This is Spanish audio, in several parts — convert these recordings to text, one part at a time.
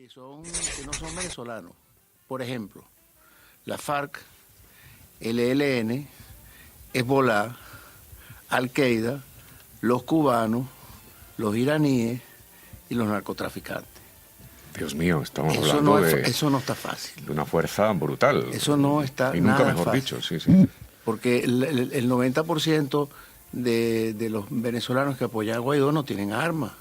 que no son venezolanos. Por ejemplo, la FARC, el ELN, Hezbolá, Al-Qaeda, los cubanos, los iraníes y los narcotraficantes. Dios mío, estamos Eso hablando eso no está fácil. de una fuerza brutal. Eso no está y nunca nada mejor fácil. dicho, sí. Porque el 90% de los venezolanos que apoyan a Guaidó no tienen armas.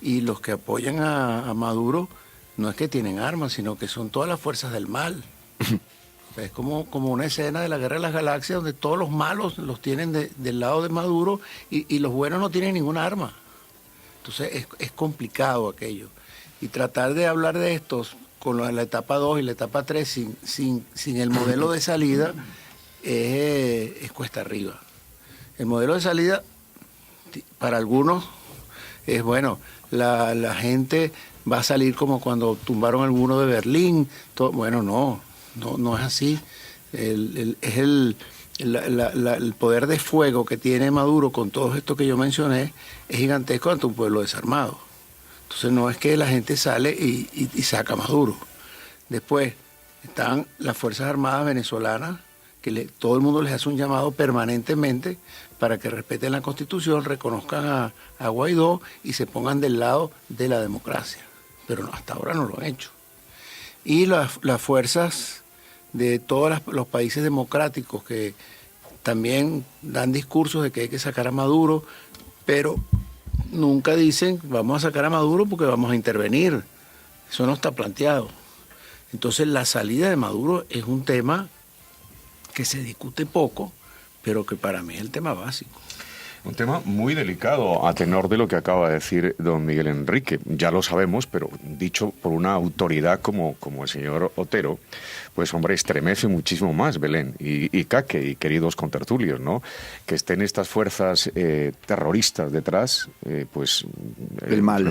Y los que apoyan a Maduro no es que tienen armas, sino que son todas las fuerzas del mal. O sea, es como una escena de la Guerra de las Galaxias donde todos los malos los tienen del lado de Maduro y los buenos no tienen ninguna arma. Entonces es complicado aquello. Y tratar de hablar de estos con la etapa 2 y la etapa 3 sin el modelo de salida es cuesta arriba. El modelo de salida para algunos es bueno, la gente va a salir como cuando tumbaron al muro de Berlín. Bueno, no es así. El poder de fuego que tiene Maduro con todo esto que yo mencioné es gigantesco ante un pueblo desarmado. Entonces no es que la gente sale y saca a Maduro. Después están las Fuerzas Armadas venezolanas, que todo el mundo les hace un llamado permanentemente para que respeten la Constitución, reconozcan a Guaidó y se pongan del lado de la democracia. Pero no, hasta ahora no lo han hecho. Y las fuerzas de todos los países democráticos que también dan discursos de que hay que sacar a Maduro, pero nunca dicen vamos a sacar a Maduro porque vamos a intervenir. Eso no está planteado. Entonces la salida de Maduro es un tema que se discute poco, pero que para mí es el tema básico. Un tema muy delicado a tenor de lo que acaba de decir don Miguel Enrique. Ya lo sabemos, pero dicho por una autoridad como el señor Otero, pues hombre, estremece muchísimo más, Belén y Caque y queridos contertulios, ¿no? Que estén estas fuerzas terroristas detrás, pues... El mal, lo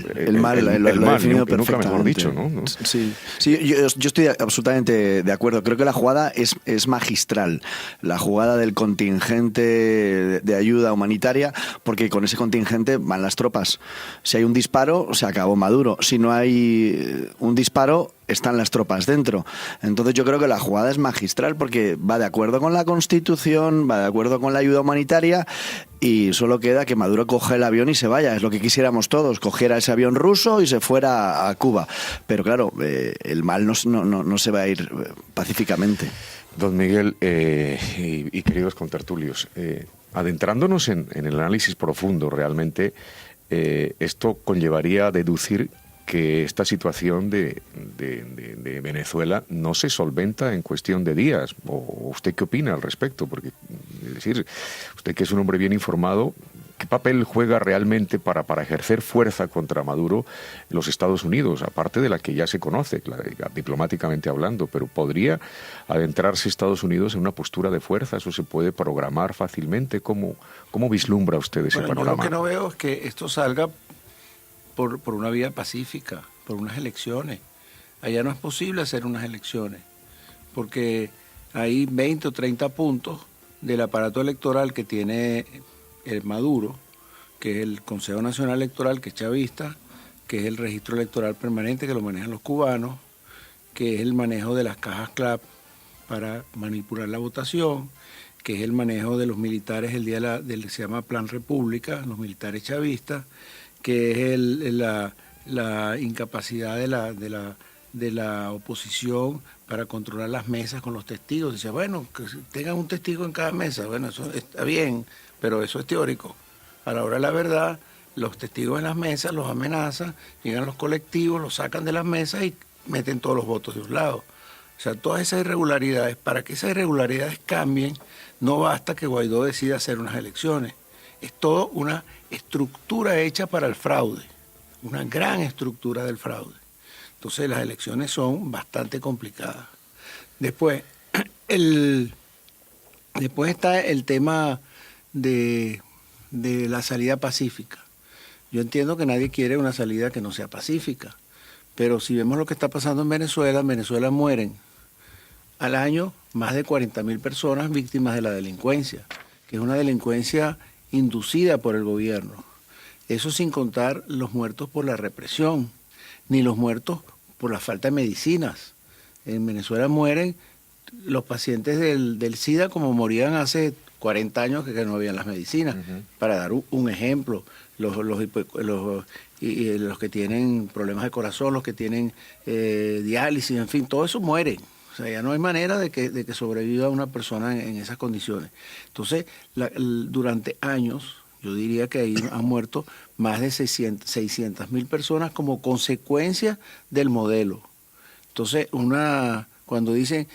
ha definido perfectamente. Nunca mejor dicho, ¿no? Sí, yo estoy absolutamente de acuerdo. Creo que la jugada es magistral. La jugada del contingente de ayuda humanitaria, porque con ese contingente van las tropas. Si hay un disparo, se acabó Maduro. Si no hay un disparo, están las tropas dentro. Entonces yo creo que la jugada es magistral porque va de acuerdo con la Constitución, va de acuerdo con la ayuda humanitaria y solo queda que Maduro coja el avión y se vaya. Es lo que quisiéramos todos, cogiera ese avión ruso y se fuera a Cuba. Pero claro, el mal no se va a ir pacíficamente. Don Miguel y queridos contertulios, adentrándonos en el análisis profundo realmente, esto conllevaría a deducir que esta situación de Venezuela no se solventa en cuestión de días. ¿O usted qué opina al respecto? Porque, es decir, usted que es un hombre bien informado, ¿qué papel juega realmente para ejercer fuerza contra Maduro los Estados Unidos? Aparte de la que ya se conoce, diplomáticamente hablando, pero ¿podría adentrarse Estados Unidos en una postura de fuerza? ¿Eso se puede programar fácilmente? ¿Cómo vislumbra usted ese panorama? Yo lo que no veo es que esto salga por una vía pacífica, por unas elecciones. Allá no es posible hacer unas elecciones, porque hay 20 o 30 puntos del aparato electoral que tiene el Maduro, que es el Consejo Nacional Electoral, que es chavista, que es el registro electoral permanente, que lo manejan los cubanos, que es el manejo de las cajas CLAP para manipular la votación, que es el manejo de los militares el día del se llama Plan República, los militares chavistas, que es la incapacidad de la oposición para controlar las mesas con los testigos. Dice, bueno, que tengan un testigo en cada mesa. Bueno, eso está bien, pero eso es teórico. A la hora de la verdad, los testigos en las mesas los amenazan, llegan los colectivos, los sacan de las mesas y meten todos los votos de un lado. O sea, todas esas irregularidades, para que esas irregularidades cambien, no basta que Guaidó decida hacer unas elecciones. Es todo una estructura hecha para el fraude, una gran estructura del fraude. Entonces las elecciones son bastante complicadas. Después está el tema de la salida pacífica. Yo entiendo que nadie quiere una salida que no sea pacífica, pero si vemos lo que está pasando en Venezuela mueren al año más de 40.000 personas víctimas de la delincuencia, que es una delincuencia inducida por el gobierno. Eso sin contar los muertos por la represión, ni los muertos por la falta de medicinas. En Venezuela mueren los pacientes del SIDA como morían hace 40 años que no habían las medicinas. Para dar un ejemplo, los que tienen problemas de corazón, los que tienen diálisis, en fin, todo eso mueren. O sea, ya no hay manera de que sobreviva una persona en esas condiciones. Entonces, durante años, yo diría que ahí han muerto más de 600.000 personas como consecuencia del modelo. Entonces, cuando dicen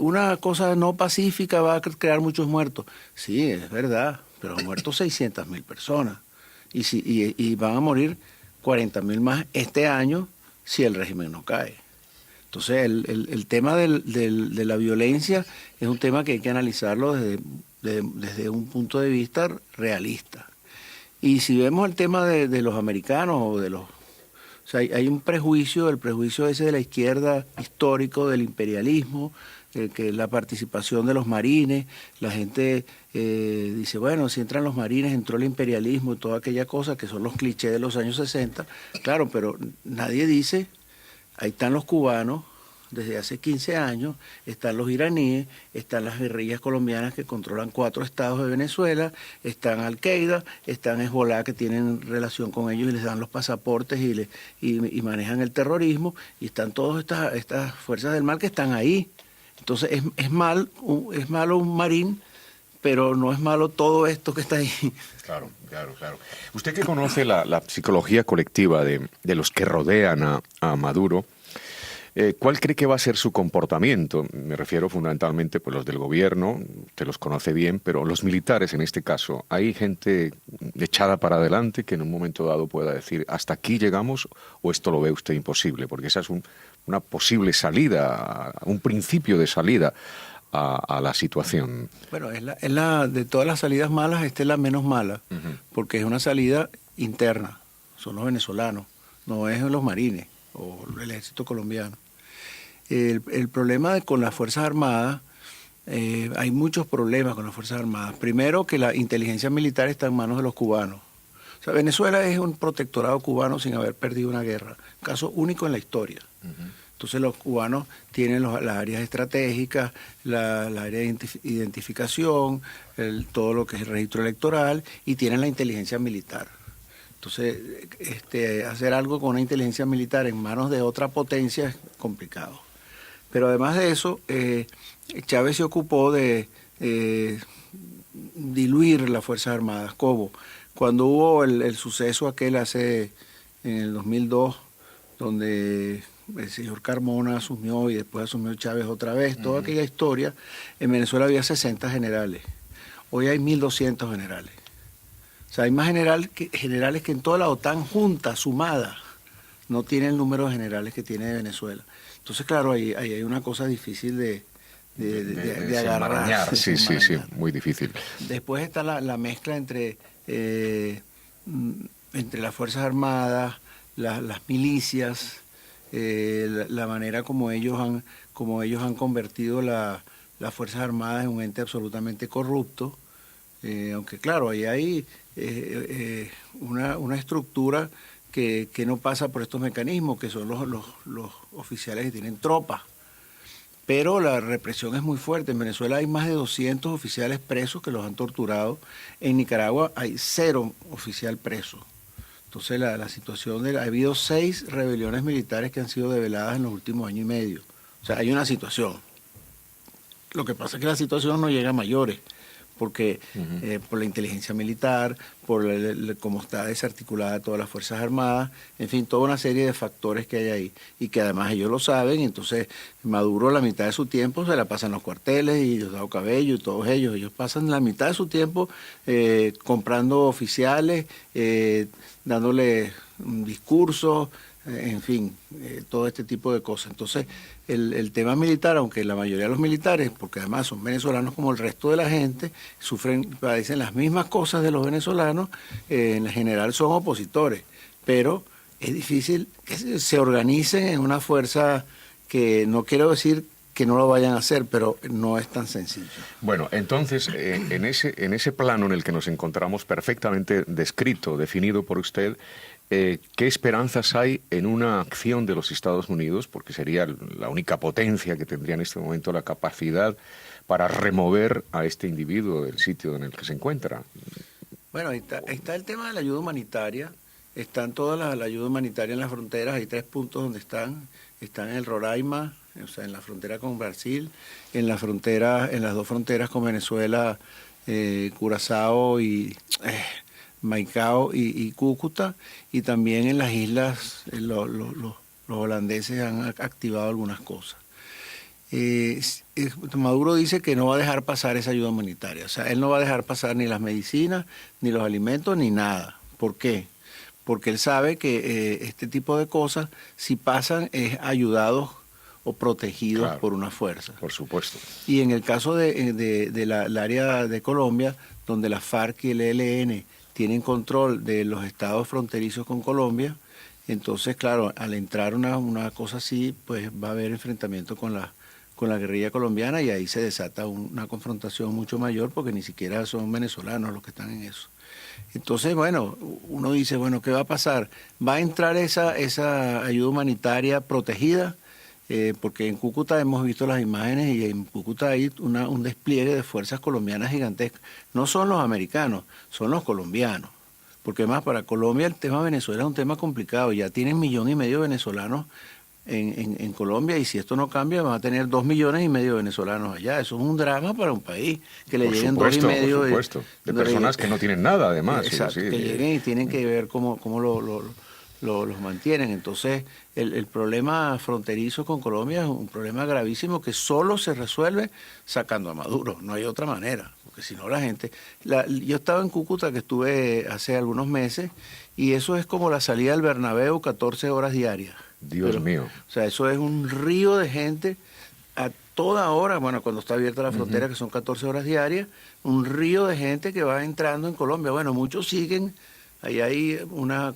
una cosa no pacífica va a crear muchos muertos, sí, es verdad, pero han muerto 600.000 personas y van a morir 40.000 más este año si el régimen no cae. Entonces, el tema de la violencia es un tema que hay que analizarlo desde un punto de vista realista. Y si vemos el tema de los americanos o sea, hay un prejuicio, el prejuicio ese de la izquierda histórico, del imperialismo, que la participación de los marines, la gente dice, bueno, si entran los marines, entró el imperialismo y toda aquella cosa, que son los clichés de los años 60, claro, pero nadie dice, ahí están los cubanos, desde hace 15 años, están los iraníes, están las guerrillas colombianas que controlan 4 estados de Venezuela, están Al-Qaeda, están Hezbollah que tienen relación con ellos y les dan los pasaportes y manejan el terrorismo, y están todas estas fuerzas del mal que están ahí. Entonces es malo un marín, pero no es malo todo esto que está ahí. Claro. Usted que conoce la psicología colectiva de los que rodean a Maduro, ¿cuál cree que va a ser su comportamiento? Me refiero fundamentalmente pues los del gobierno, usted los conoce bien, pero los militares en este caso. ¿Hay gente echada para adelante que en un momento dado pueda decir hasta aquí llegamos o esto lo ve usted imposible? Porque esa es una posible salida, un principio de salida a la situación. Bueno, de todas las salidas malas, esta es la menos mala, porque es una salida interna, son los venezolanos, no es los marines o el ejército colombiano. El problema con las Fuerzas Armadas, hay muchos problemas con las Fuerzas Armadas. Primero, que la inteligencia militar está en manos de los cubanos. O sea, Venezuela es un protectorado cubano sin haber perdido una guerra, caso único en la historia. Entonces los cubanos tienen las áreas estratégicas, la área de identificación, todo lo que es el registro electoral, y tienen la inteligencia militar. Entonces, hacer algo con una inteligencia militar en manos de otra potencia es complicado. Pero además de eso, Chávez se ocupó de diluir las Fuerzas Armadas. ¿Cómo? Cuando hubo el suceso aquel en el 2002, donde el señor Carmona asumió y después asumió Chávez otra vez, toda aquella historia, en Venezuela había 60 generales. Hoy hay 1.200 generales. O sea, hay más generales que en toda la OTAN junta, sumada, no tiene el número de generales que tiene Venezuela. Entonces, claro, ahí hay una cosa difícil de agarrar. Sí, muy difícil. Después está la mezcla entre las Fuerzas Armadas, las milicias, la manera como ellos han convertido las Fuerzas Armadas en un ente absolutamente corrupto. Aunque claro, ahí hay una estructura que no pasa por estos mecanismos, que son los oficiales que tienen tropas. Pero la represión es muy fuerte. En Venezuela hay más de 200 oficiales presos que los han torturado. En Nicaragua hay 0 oficial preso. Entonces la situación ha habido 6 rebeliones militares que han sido develadas en los últimos años y medio. O sea, hay una situación. Lo que pasa es que la situación no llega a mayores, porque por la inteligencia militar, por cómo está desarticulada todas las Fuerzas Armadas, en fin, toda una serie de factores que hay ahí, y que además ellos lo saben. Entonces Maduro la mitad de su tiempo se la pasa en los cuarteles, y Diosdado Cabello y todos ellos pasan la mitad de su tiempo comprando oficiales, dándole discursos, en fin, todo este tipo de cosas. Entonces, el tema militar, aunque la mayoría de los militares, porque además son venezolanos como el resto de la gente, padecen las mismas cosas de los venezolanos, en general son opositores, pero es difícil que se organicen en una fuerza que no quiero decir que no lo vayan a hacer, pero no es tan sencillo. Bueno, entonces, en ese plano en el que nos encontramos perfectamente descrito, definido por usted, ¿qué esperanzas hay en una acción de los Estados Unidos? Porque sería la única potencia que tendría en este momento la capacidad para remover a este individuo del sitio en el que se encuentra. Bueno, ahí está el tema de la ayuda humanitaria. Están todas la ayuda humanitaria en las fronteras. Hay 3 puntos donde están. Están en el Roraima, o sea, en la frontera con Brasil, en la frontera, en las 2 fronteras con Venezuela, Curazao y Maicao y Cúcuta, y también en las islas los holandeses han activado algunas cosas. Maduro dice que no va a dejar pasar esa ayuda humanitaria, o sea, él no va a dejar pasar ni las medicinas, ni los alimentos, ni nada. ¿Por qué? Porque él sabe que este tipo de cosas, si pasan, es ayudados o protegidos, claro, por una fuerza. Por supuesto. Y en el caso del área de Colombia, donde la FARC y el ELN tienen control de los estados fronterizos con Colombia, entonces, claro, al entrar una cosa así, pues va a haber enfrentamiento con la guerrilla colombiana, y ahí se desata una confrontación mucho mayor, porque ni siquiera son venezolanos los que están en eso. Entonces, bueno, uno dice, bueno, ¿qué va a pasar? ¿Va a entrar esa ayuda humanitaria protegida? Porque en Cúcuta hemos visto las imágenes, y en Cúcuta hay un despliegue de fuerzas colombianas gigantescas. No son los americanos, son los colombianos. Porque más, para Colombia el tema de Venezuela es un tema complicado. Ya tienen 1,5 millones de venezolanos en Colombia, y si esto no cambia van a tener 2,5 millones de venezolanos allá. Eso es un drama para un país, que le por lleguen supuesto, 2,5 millones por supuesto, de personas que no tienen nada, además. Exacto, que lleguen y tienen que ver cómo los mantienen. Entonces, el problema fronterizo con Colombia es un problema gravísimo que solo se resuelve sacando a Maduro. No hay otra manera, porque si no la gente... yo estaba en Cúcuta, que estuve hace algunos meses, y eso es como la salida del Bernabéu, 14 horas diarias. Dios mío. O sea, eso es un río de gente a toda hora, bueno, cuando está abierta la frontera, que son 14 horas diarias, un río de gente que va entrando en Colombia. Bueno, muchos siguen, ahí hay una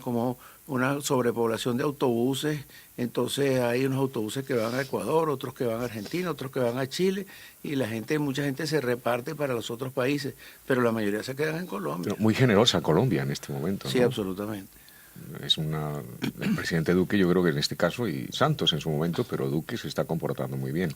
sobrepoblación de autobuses, entonces hay unos autobuses que van a Ecuador, otros que van a Argentina, otros que van a Chile, y mucha gente se reparte para los otros países, pero la mayoría se quedan en Colombia. Muy generosa Colombia en este momento, ¿no? Sí, absolutamente. Es el presidente Duque, yo creo que en este caso, y Santos en su momento, pero Duque se está comportando muy bien.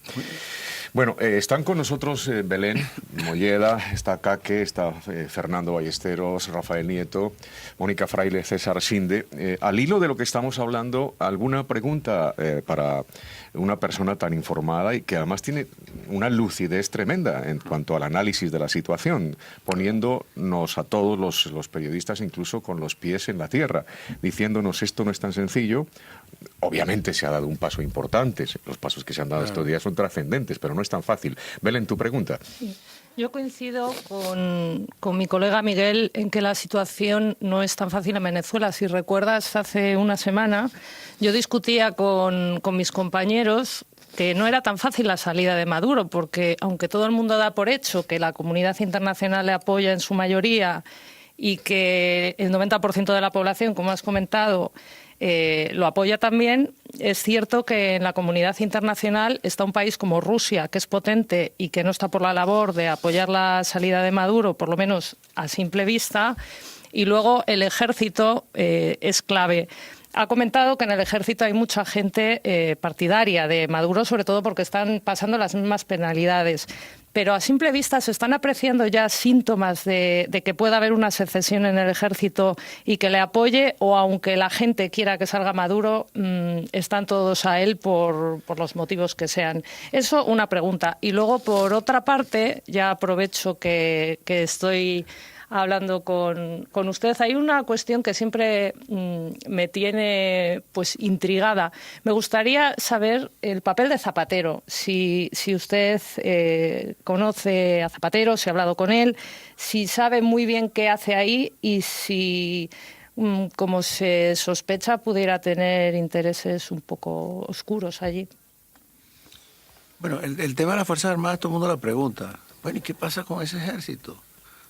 Bueno, están con nosotros Belén Molleda, está Caque, está Fernando Ballesteros, Rafael Nieto, Mónica Fraile, César Sinde. Al hilo de lo que estamos hablando, ¿alguna pregunta para una persona tan informada y que además tiene una lucidez tremenda en cuanto al análisis de la situación, poniéndonos a todos los periodistas incluso con los pies en la tierra, diciéndonos esto no es tan sencillo? Obviamente se ha dado un paso importante, los pasos que se han dado estos días son trascendentes, pero no es tan fácil. Belén, tu pregunta. Sí. Yo coincido con mi colega Miguel en que la situación no es tan fácil en Venezuela. Si recuerdas, hace una semana yo discutía con mis compañeros que no era tan fácil la salida de Maduro, porque aunque todo el mundo da por hecho que la comunidad internacional le apoya en su mayoría y que el 90% de la población, como has comentado, lo apoya también, es cierto que en la comunidad internacional está un país como Rusia, que es potente y que no está por la labor de apoyar la salida de Maduro, por lo menos a simple vista, y luego el ejército es clave. Ha comentado que en el ejército hay mucha gente partidaria de Maduro, sobre todo porque están pasando las mismas penalidades. Pero a simple vista se están apreciando ya síntomas de que pueda haber una secesión en el ejército y que le apoye, o aunque la gente quiera que salga Maduro, están todos a él por los motivos que sean. Eso, una pregunta. Y luego, por otra parte, ya aprovecho que estoy hablando con usted, hay una cuestión que siempre me tiene pues intrigada. Me gustaría saber el papel de Zapatero, si usted conoce a Zapatero, si ha hablado con él, si sabe muy bien qué hace ahí y si, como se sospecha, pudiera tener intereses un poco oscuros allí. Bueno, el tema de las Fuerzas Armadas, todo el mundo lo pregunta. Bueno, ¿y qué pasa con ese ejército?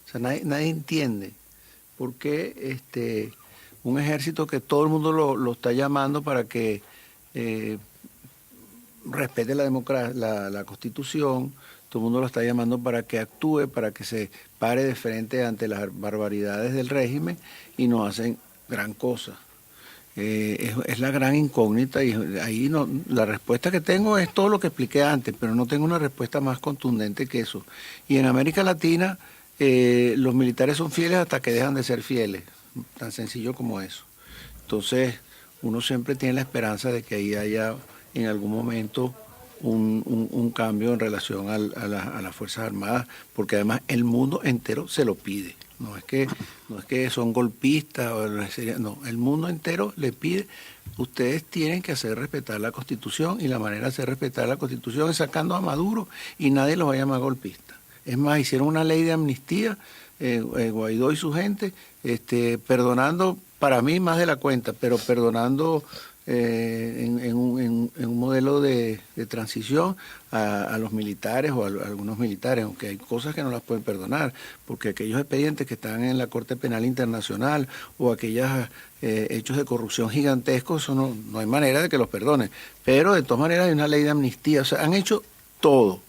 O sea, nadie entiende por qué un ejército que todo el mundo lo está llamando para que respete la democracia, la Constitución, todo el mundo lo está llamando para que actúe, para que se pare de frente ante las barbaridades del régimen, y no hacen gran cosa. Es la gran incógnita y ahí no, la respuesta que tengo es todo lo que expliqué antes, pero no tengo una respuesta más contundente que eso. Y en América Latina los militares son fieles hasta que dejan de ser fieles, tan sencillo como eso. Entonces uno siempre tiene la esperanza de que ahí haya en algún momento un cambio en relación a las Fuerzas Armadas, porque además el mundo entero se lo pide. No es que son golpistas, no, el mundo entero le pide, ustedes tienen que hacer respetar la Constitución y la manera de hacer respetar la Constitución es sacando a Maduro y nadie los va a llamar golpistas. Es más, hicieron una ley de amnistía, Guaidó y su gente, perdonando, para mí más de la cuenta, pero perdonando en un modelo de transición a los militares o a algunos militares, aunque hay cosas que no las pueden perdonar, porque aquellos expedientes que están en la Corte Penal Internacional o aquellos hechos de corrupción gigantescos, eso no hay manera de que los perdonen. Pero de todas maneras hay una ley de amnistía, o sea, han hecho todo.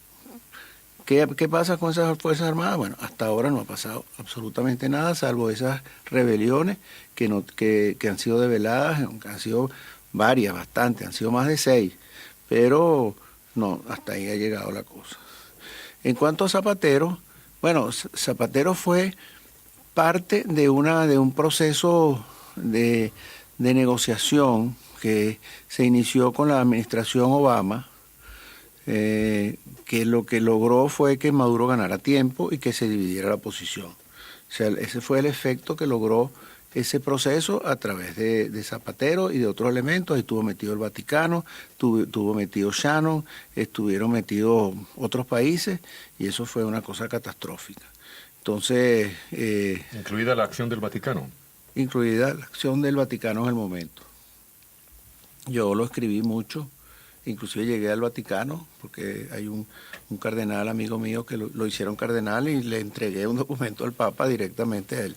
¿Qué pasa con esas Fuerzas Armadas? Bueno, hasta ahora no ha pasado absolutamente nada, salvo esas rebeliones que han sido develadas, han sido varias, bastantes, han sido más de 6, pero no, hasta ahí ha llegado la cosa. En cuanto a Zapatero, bueno, Zapatero fue parte de un proceso de negociación que se inició con la administración Obama, que lo que logró fue que Maduro ganara tiempo y que se dividiera la oposición. O sea, ese fue el efecto que logró ese proceso a través de Zapatero y de otros elementos. Ahí estuvo metido el Vaticano, estuvo metido Shannon, estuvieron metidos otros países y eso fue una cosa catastrófica. Entonces... ¿incluida la acción del Vaticano? Incluida la acción del Vaticano en el momento. Yo lo escribí mucho. Inclusive llegué al Vaticano porque hay un cardenal amigo mío que lo hicieron cardenal y le entregué un documento al Papa directamente a él.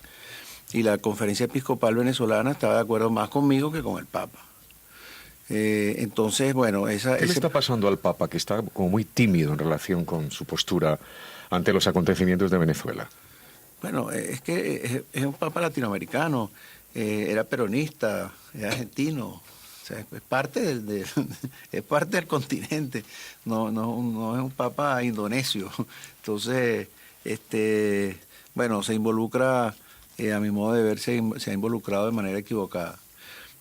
Y la Conferencia Episcopal Venezolana estaba de acuerdo más conmigo que con el Papa. Entonces, bueno... ¿Qué le está pasando al Papa, que está como muy tímido en relación con su postura ante los acontecimientos de Venezuela? Bueno, es que es un Papa latinoamericano, era peronista, era argentino... O sea, es parte es parte del continente, no es un papa indonesio. Entonces, bueno, se involucra, a mi modo de ver, se ha involucrado de manera equivocada.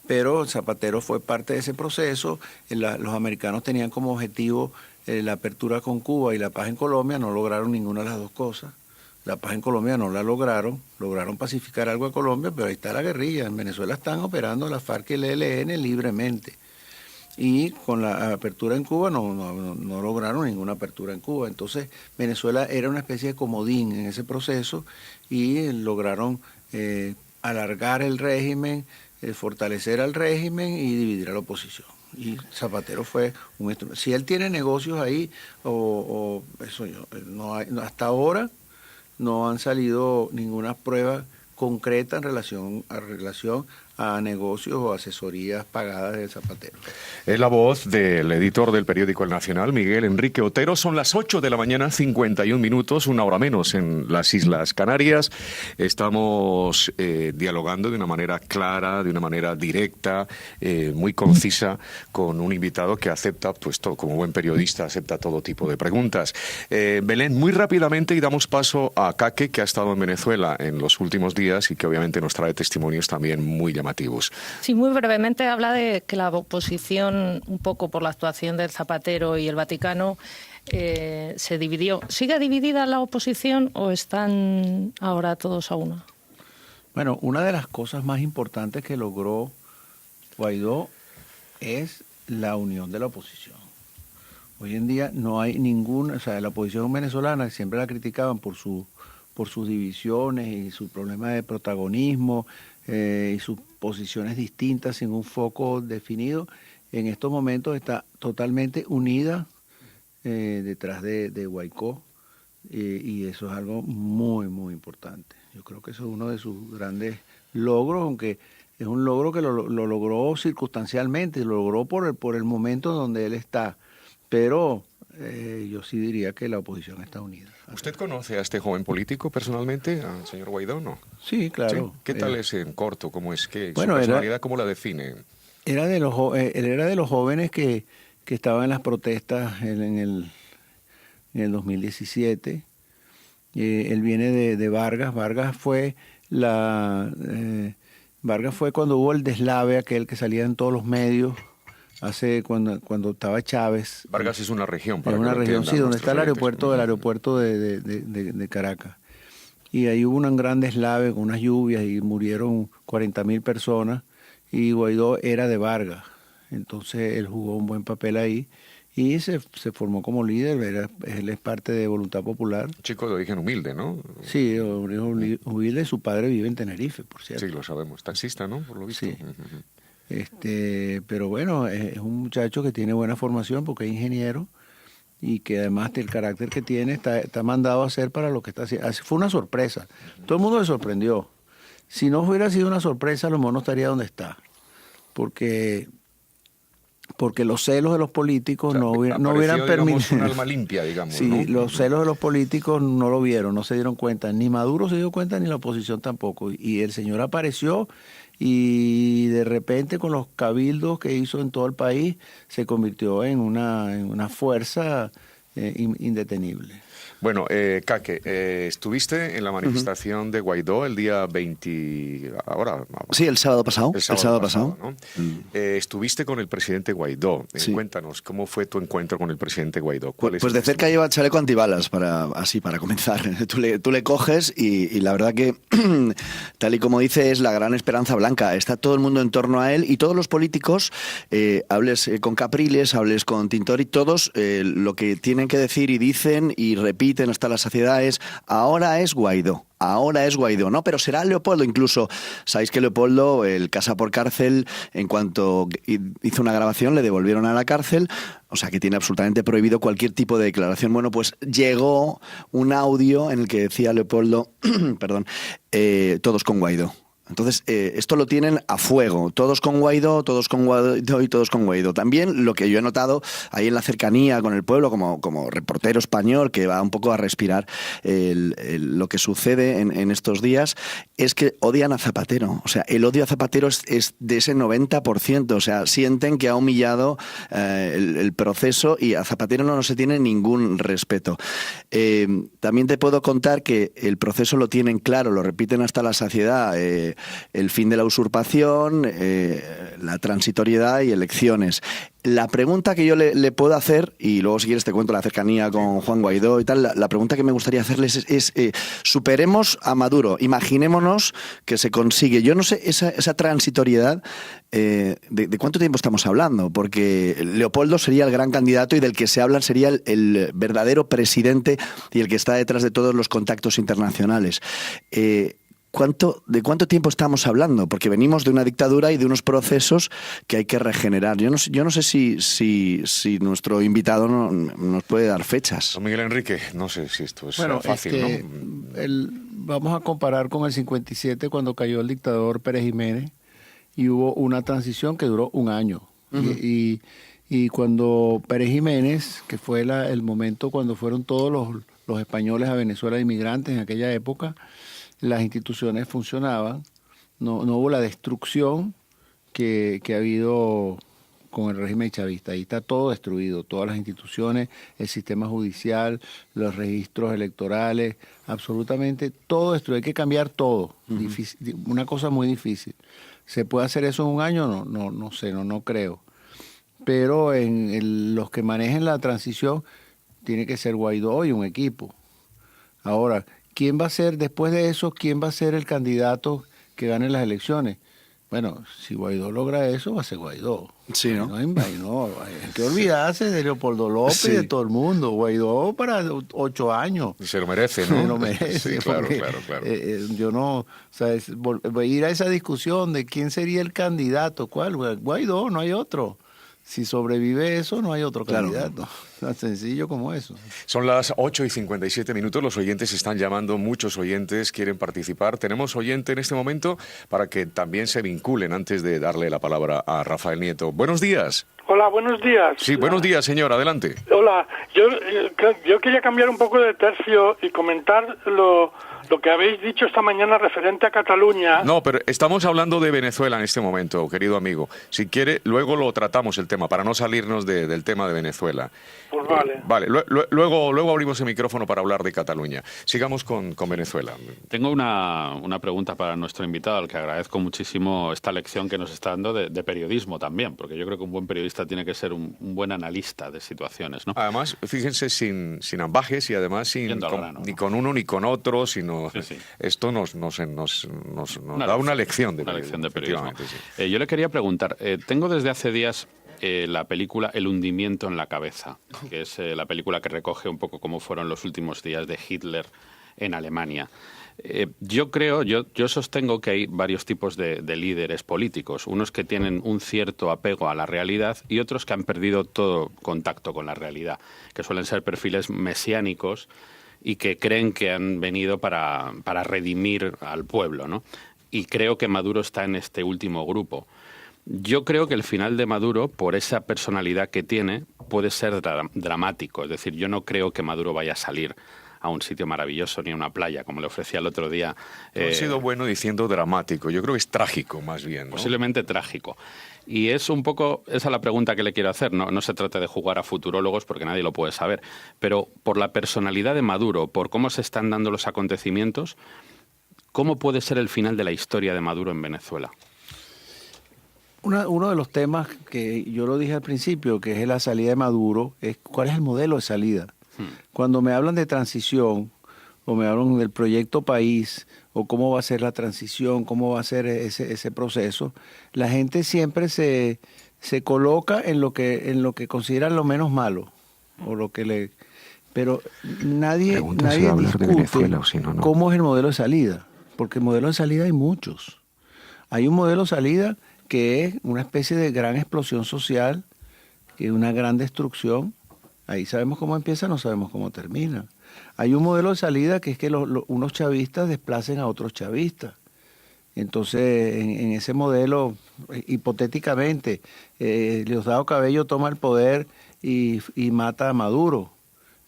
Pero Zapatero fue parte de ese proceso, los americanos tenían como objetivo la apertura con Cuba y la paz en Colombia, no lograron ninguna de las dos cosas. La paz en Colombia no la lograron pacificar algo a Colombia, pero ahí está la guerrilla. En Venezuela están operando la FARC y el ELN libremente. Y con la apertura en Cuba no lograron ninguna apertura en Cuba. Entonces Venezuela era una especie de comodín en ese proceso y lograron alargar el régimen, fortalecer al régimen y dividir a la oposición. Y Zapatero fue un instrumento. Si él tiene negocios ahí, eso hasta ahora no han salido ninguna prueba concreta en relación a negocios o asesorías pagadas de Zapatero. Es la voz del editor del periódico El Nacional, Miguel Enrique Otero. Son las 8 de la mañana, 51 minutos, una hora menos en las Islas Canarias. Estamos dialogando de una manera clara, de una manera directa, muy concisa, con un invitado que acepta, pues como buen periodista, acepta todo tipo de preguntas. Belén, muy rápidamente, y damos paso a Caque, que ha estado en Venezuela en los últimos días y que obviamente nos trae testimonios también muy llamativos. Sí, muy brevemente habla de que la oposición, un poco por la actuación del Zapatero y el Vaticano, se dividió. ¿Sigue dividida la oposición o están ahora todos a una? Bueno, una de las cosas más importantes que logró Guaidó es la unión de la oposición. Hoy en día no hay ninguna, o sea, la oposición venezolana siempre la criticaban por sus divisiones y su problema de protagonismo y sus posiciones distintas sin un foco definido. En estos momentos está totalmente unida detrás de Guaidó y eso es algo muy, muy importante. Yo creo que eso es uno de sus grandes logros, aunque es un logro que lo logró circunstancialmente, lo logró por el momento donde él está, pero yo sí diría que la oposición está unida. ¿Usted conoce a este joven político personalmente, al señor Guaidó, no? Sí, claro. ¿Sí? ¿Qué tal es en corto? ¿Cómo es? Bueno, ¿Su personalidad cómo la define? él era de los jóvenes que estaban en las protestas en el 2017. Él viene de Vargas. Vargas fue cuando hubo el deslave, aquel que salía en todos los medios, cuando estaba Chávez. Vargas es una región, Es una región, sí, donde está el aeropuerto de Caracas. Y ahí hubo un gran deslave con unas lluvias y murieron 40.000 personas, y Guaidó era de Vargas. Entonces él jugó un buen papel ahí y se formó como líder. Él es parte de Voluntad Popular. Un chico de origen humilde, ¿no? Sí, humilde. Su padre vive en Tenerife, por cierto. Sí, lo sabemos. Taxista, ¿no? Por lo visto. Sí. Pero bueno, es un muchacho que tiene buena formación porque es ingeniero, y que además del carácter que tiene está mandado a hacer para lo que está haciendo. Fue una sorpresa. Todo el mundo le sorprendió. Si no hubiera sido una sorpresa, a lo mejor no estaría donde está. Porque los celos de los políticos no hubieran permitido. Un alma limpia, digamos. Sí, ¿no? Los celos de los políticos no lo vieron, no se dieron cuenta. Ni Maduro se dio cuenta, ni la oposición tampoco. Y el señor apareció, y de repente, con los cabildos que hizo en todo el país, se convirtió en una fuerza indetenible. Bueno, Caque, estuviste en la manifestación de Guaidó el día 20... Sí, el sábado pasado. El sábado pasado, ¿no? Estuviste con el presidente Guaidó. Sí. Cuéntanos, ¿cómo fue tu encuentro con el presidente Guaidó? Pues de cerca lleva chaleco antibalas, para comenzar. Tú le coges y la verdad que, tal y como dice, es la gran esperanza blanca. Está todo el mundo en torno a él, y todos los políticos, hables con Capriles, hables con Tintori, todos lo que tienen que decir y dicen y repiten hasta la saciedad es: ahora es Guaidó. Ahora es Guaidó, ¿no? Pero será Leopoldo. Incluso, sabéis que Leopoldo, el casa por cárcel, en cuanto hizo una grabación, le devolvieron a la cárcel. O sea, que tiene absolutamente prohibido cualquier tipo de declaración. Bueno, pues llegó un audio en el que decía Leopoldo, perdón, todos con Guaidó. Entonces, esto lo tienen a fuego. Todos con Guaidó, todos con Guaidó y todos con Guaidó. También lo que yo he notado ahí en la cercanía con el pueblo, como reportero español que va un poco a respirar lo que sucede en estos días, es que odian a Zapatero. O sea, el odio a Zapatero es de ese 90%. O sea, sienten que ha humillado el proceso, y a Zapatero no se tiene ningún respeto. También te puedo contar que el proceso lo tienen claro, lo repiten hasta la saciedad. El fin de la usurpación, la transitoriedad y elecciones. La pregunta que yo le puedo hacer, y luego si quieres te cuento la cercanía con Juan Guaidó y tal, la pregunta que me gustaría hacerles es superemos a Maduro, imaginémonos que se consigue, yo no sé, esa transitoriedad, ¿de cuánto tiempo estamos hablando? Porque Leopoldo sería el gran candidato, y del que se habla sería el verdadero presidente y el que está detrás de todos los contactos internacionales. ¿De cuánto tiempo estamos hablando? Porque venimos de una dictadura y de unos procesos que hay que regenerar. Yo no sé si nuestro invitado nos puede dar fechas. Don Miguel Enrique, no sé si esto es fácil, ¿no? Vamos a comparar con el 57, cuando cayó el dictador Pérez Jiménez, y hubo una transición que duró un año. Uh-huh. Y cuando Pérez Jiménez, que fue el momento cuando fueron todos los españoles a Venezuela de inmigrantes en aquella época, las instituciones funcionaban, no hubo la destrucción que ha habido con el régimen chavista. Ahí está todo destruido, todas las instituciones, el sistema judicial, los registros electorales, absolutamente todo destruido. Hay que cambiar todo. Uh-huh. Una cosa muy difícil. ¿Se puede hacer eso en un año? No sé, no creo. Pero los que manejen la transición tiene que ser Guaidó y un equipo. Ahora, ¿quién va a ser, después de eso, quién va a ser el candidato que gane las elecciones? Bueno, si Guaidó logra eso, va a ser Guaidó. Sí, ¿no? Hay que olvidarse de Leopoldo López, sí, y de todo el mundo. Guaidó para 8 años. Se lo merece, ¿no? Se lo merece. Sí, claro. Yo no, voy a ir a esa discusión de quién sería el candidato. ¿Cuál? Guaidó, no hay otro. Si sobrevive eso, no hay otro Claro. candidato. Tan sencillo como eso. Son las 8:57. Los oyentes están llamando, muchos oyentes quieren participar. Tenemos oyente en este momento para que también se vinculen antes de darle la palabra a Rafael Nieto. Buenos días. Hola, buenos días. Sí, buenos días, señor. Adelante. Hola, yo quería cambiar un poco de tercio y comentar lo que habéis dicho esta mañana referente a Cataluña. No, pero estamos hablando de Venezuela en este momento, querido amigo. Si quiere, luego lo tratamos el tema, para no salirnos del tema de Venezuela. Pues vale. Vale, luego abrimos el micrófono para hablar de Cataluña. Sigamos con Venezuela. Tengo una pregunta para nuestro invitado, al que agradezco muchísimo esta lección que nos está dando de periodismo también, porque yo creo que un buen periodista tiene que ser un buen analista de situaciones, ¿no? Además, fíjense, sin ambajes y además Yendo al grano, ni ¿no? con uno ni con otro, sino Sí. esto nos da una lección de periodismo. efectivamente, sí. Yo le quería preguntar, tengo desde hace días la película El hundimiento en la cabeza, que es la película que recoge un poco cómo fueron los últimos días de Hitler en Alemania. Yo sostengo que hay varios tipos de líderes políticos, unos que tienen un cierto apego a la realidad y otros que han perdido todo contacto con la realidad, que suelen ser perfiles mesiánicos y que creen que han venido para redimir al pueblo, ¿no? Y creo que Maduro está en este último grupo. Yo creo que el final de Maduro, por esa personalidad que tiene, puede ser dramático. Es decir, yo no creo que Maduro vaya a salir a un sitio maravilloso ni a una playa, como le ofrecía el otro día. Ha sido bueno diciendo dramático. Yo creo que es trágico, más bien, ¿no? Posiblemente trágico. Y es un poco, esa es la pregunta que le quiero hacer. No se trata de jugar a futurólogos porque nadie lo puede saber, pero por la personalidad de Maduro, por cómo se están dando los acontecimientos, ¿cómo puede ser el final de la historia de Maduro en Venezuela? Uno de los temas que yo lo dije al principio, que es la salida de Maduro, es cuál es el modelo de salida. Cuando me hablan de transición, o me hablan del proyecto país, o cómo va a ser la transición, cómo va a ser ese proceso, la gente siempre se coloca en lo que consideran lo menos malo, o lo que le... Pero nadie discute cómo es el modelo de salida, porque modelo de salida hay muchos. Hay un modelo de salida que es una especie de gran explosión social, que es una gran destrucción. Ahí sabemos cómo empieza, no sabemos cómo termina. Hay un modelo de salida que es que unos chavistas desplacen a otros chavistas. Entonces, en ese modelo, hipotéticamente, Diosdado Cabello toma el poder y mata a Maduro.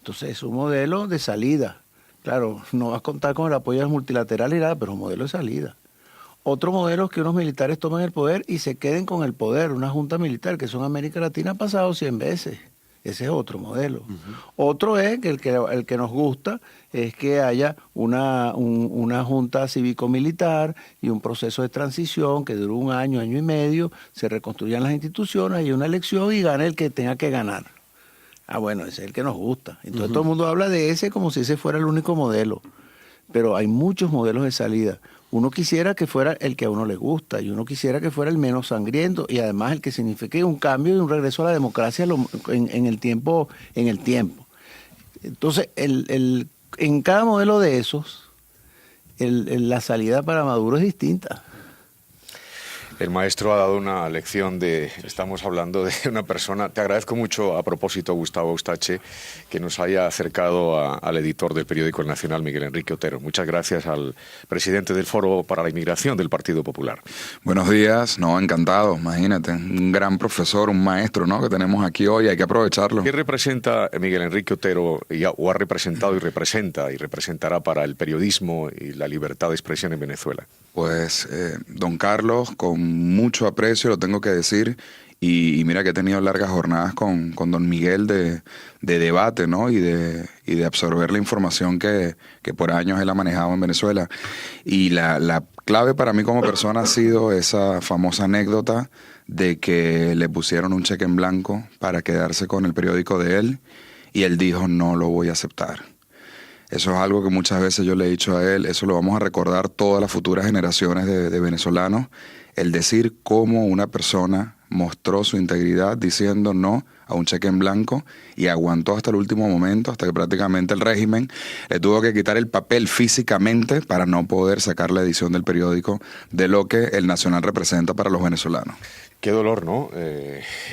Entonces, es un modelo de salida. Claro, no vas a contar con el apoyo multilateral y nada, pero es un modelo de salida. Otro modelo es que unos militares tomen el poder y se queden con el poder, una junta militar, que eso en América Latina ha pasado 100 veces. Ese es otro modelo. Otro es que el que nos gusta es que haya una junta cívico-militar y un proceso de transición que dure un año, año y medio, se reconstruyan las instituciones, hay una elección y gane el que tenga que ganar. Ah, bueno, ese es el que nos gusta. Entonces todo el mundo habla de ese como si ese fuera el único modelo. Pero hay muchos modelos de salida. Uno quisiera que fuera el que a uno le gusta y uno quisiera que fuera el menos sangriento y además el que signifique un cambio y un regreso a la democracia en el tiempo. Entonces, en cada modelo de esos, la salida para Maduro es distinta. El maestro ha dado una lección estamos hablando de una persona, te agradezco mucho a propósito, Gustavo Eustache, que nos haya acercado al editor del periódico El Nacional, Miguel Enrique Otero. Muchas gracias al presidente del Foro para la Inmigración del Partido Popular. Buenos días, encantado, imagínate, un gran profesor, un maestro, ¿no?, que tenemos aquí hoy, hay que aprovecharlo. ¿Qué representa Miguel Enrique Otero, o ha representado y representará para el periodismo y la libertad de expresión en Venezuela? Pues, don Carlos, con mucho aprecio, lo tengo que decir, y mira que he tenido largas jornadas con don Miguel de debate, ¿no?, y de absorber la información que por años él ha manejado en Venezuela. Y la clave para mí como persona ha sido esa famosa anécdota de que le pusieron un cheque en blanco para quedarse con el periódico de él, y él dijo, no lo voy a aceptar. Eso es algo que muchas veces yo le he dicho a él, eso lo vamos a recordar todas las futuras generaciones de venezolanos, el decir cómo una persona mostró su integridad diciendo no a un cheque en blanco y aguantó hasta el último momento, hasta que prácticamente el régimen le tuvo que quitar el papel físicamente para no poder sacar la edición del periódico de lo que el Nacional representa para los venezolanos. Qué dolor, ¿no?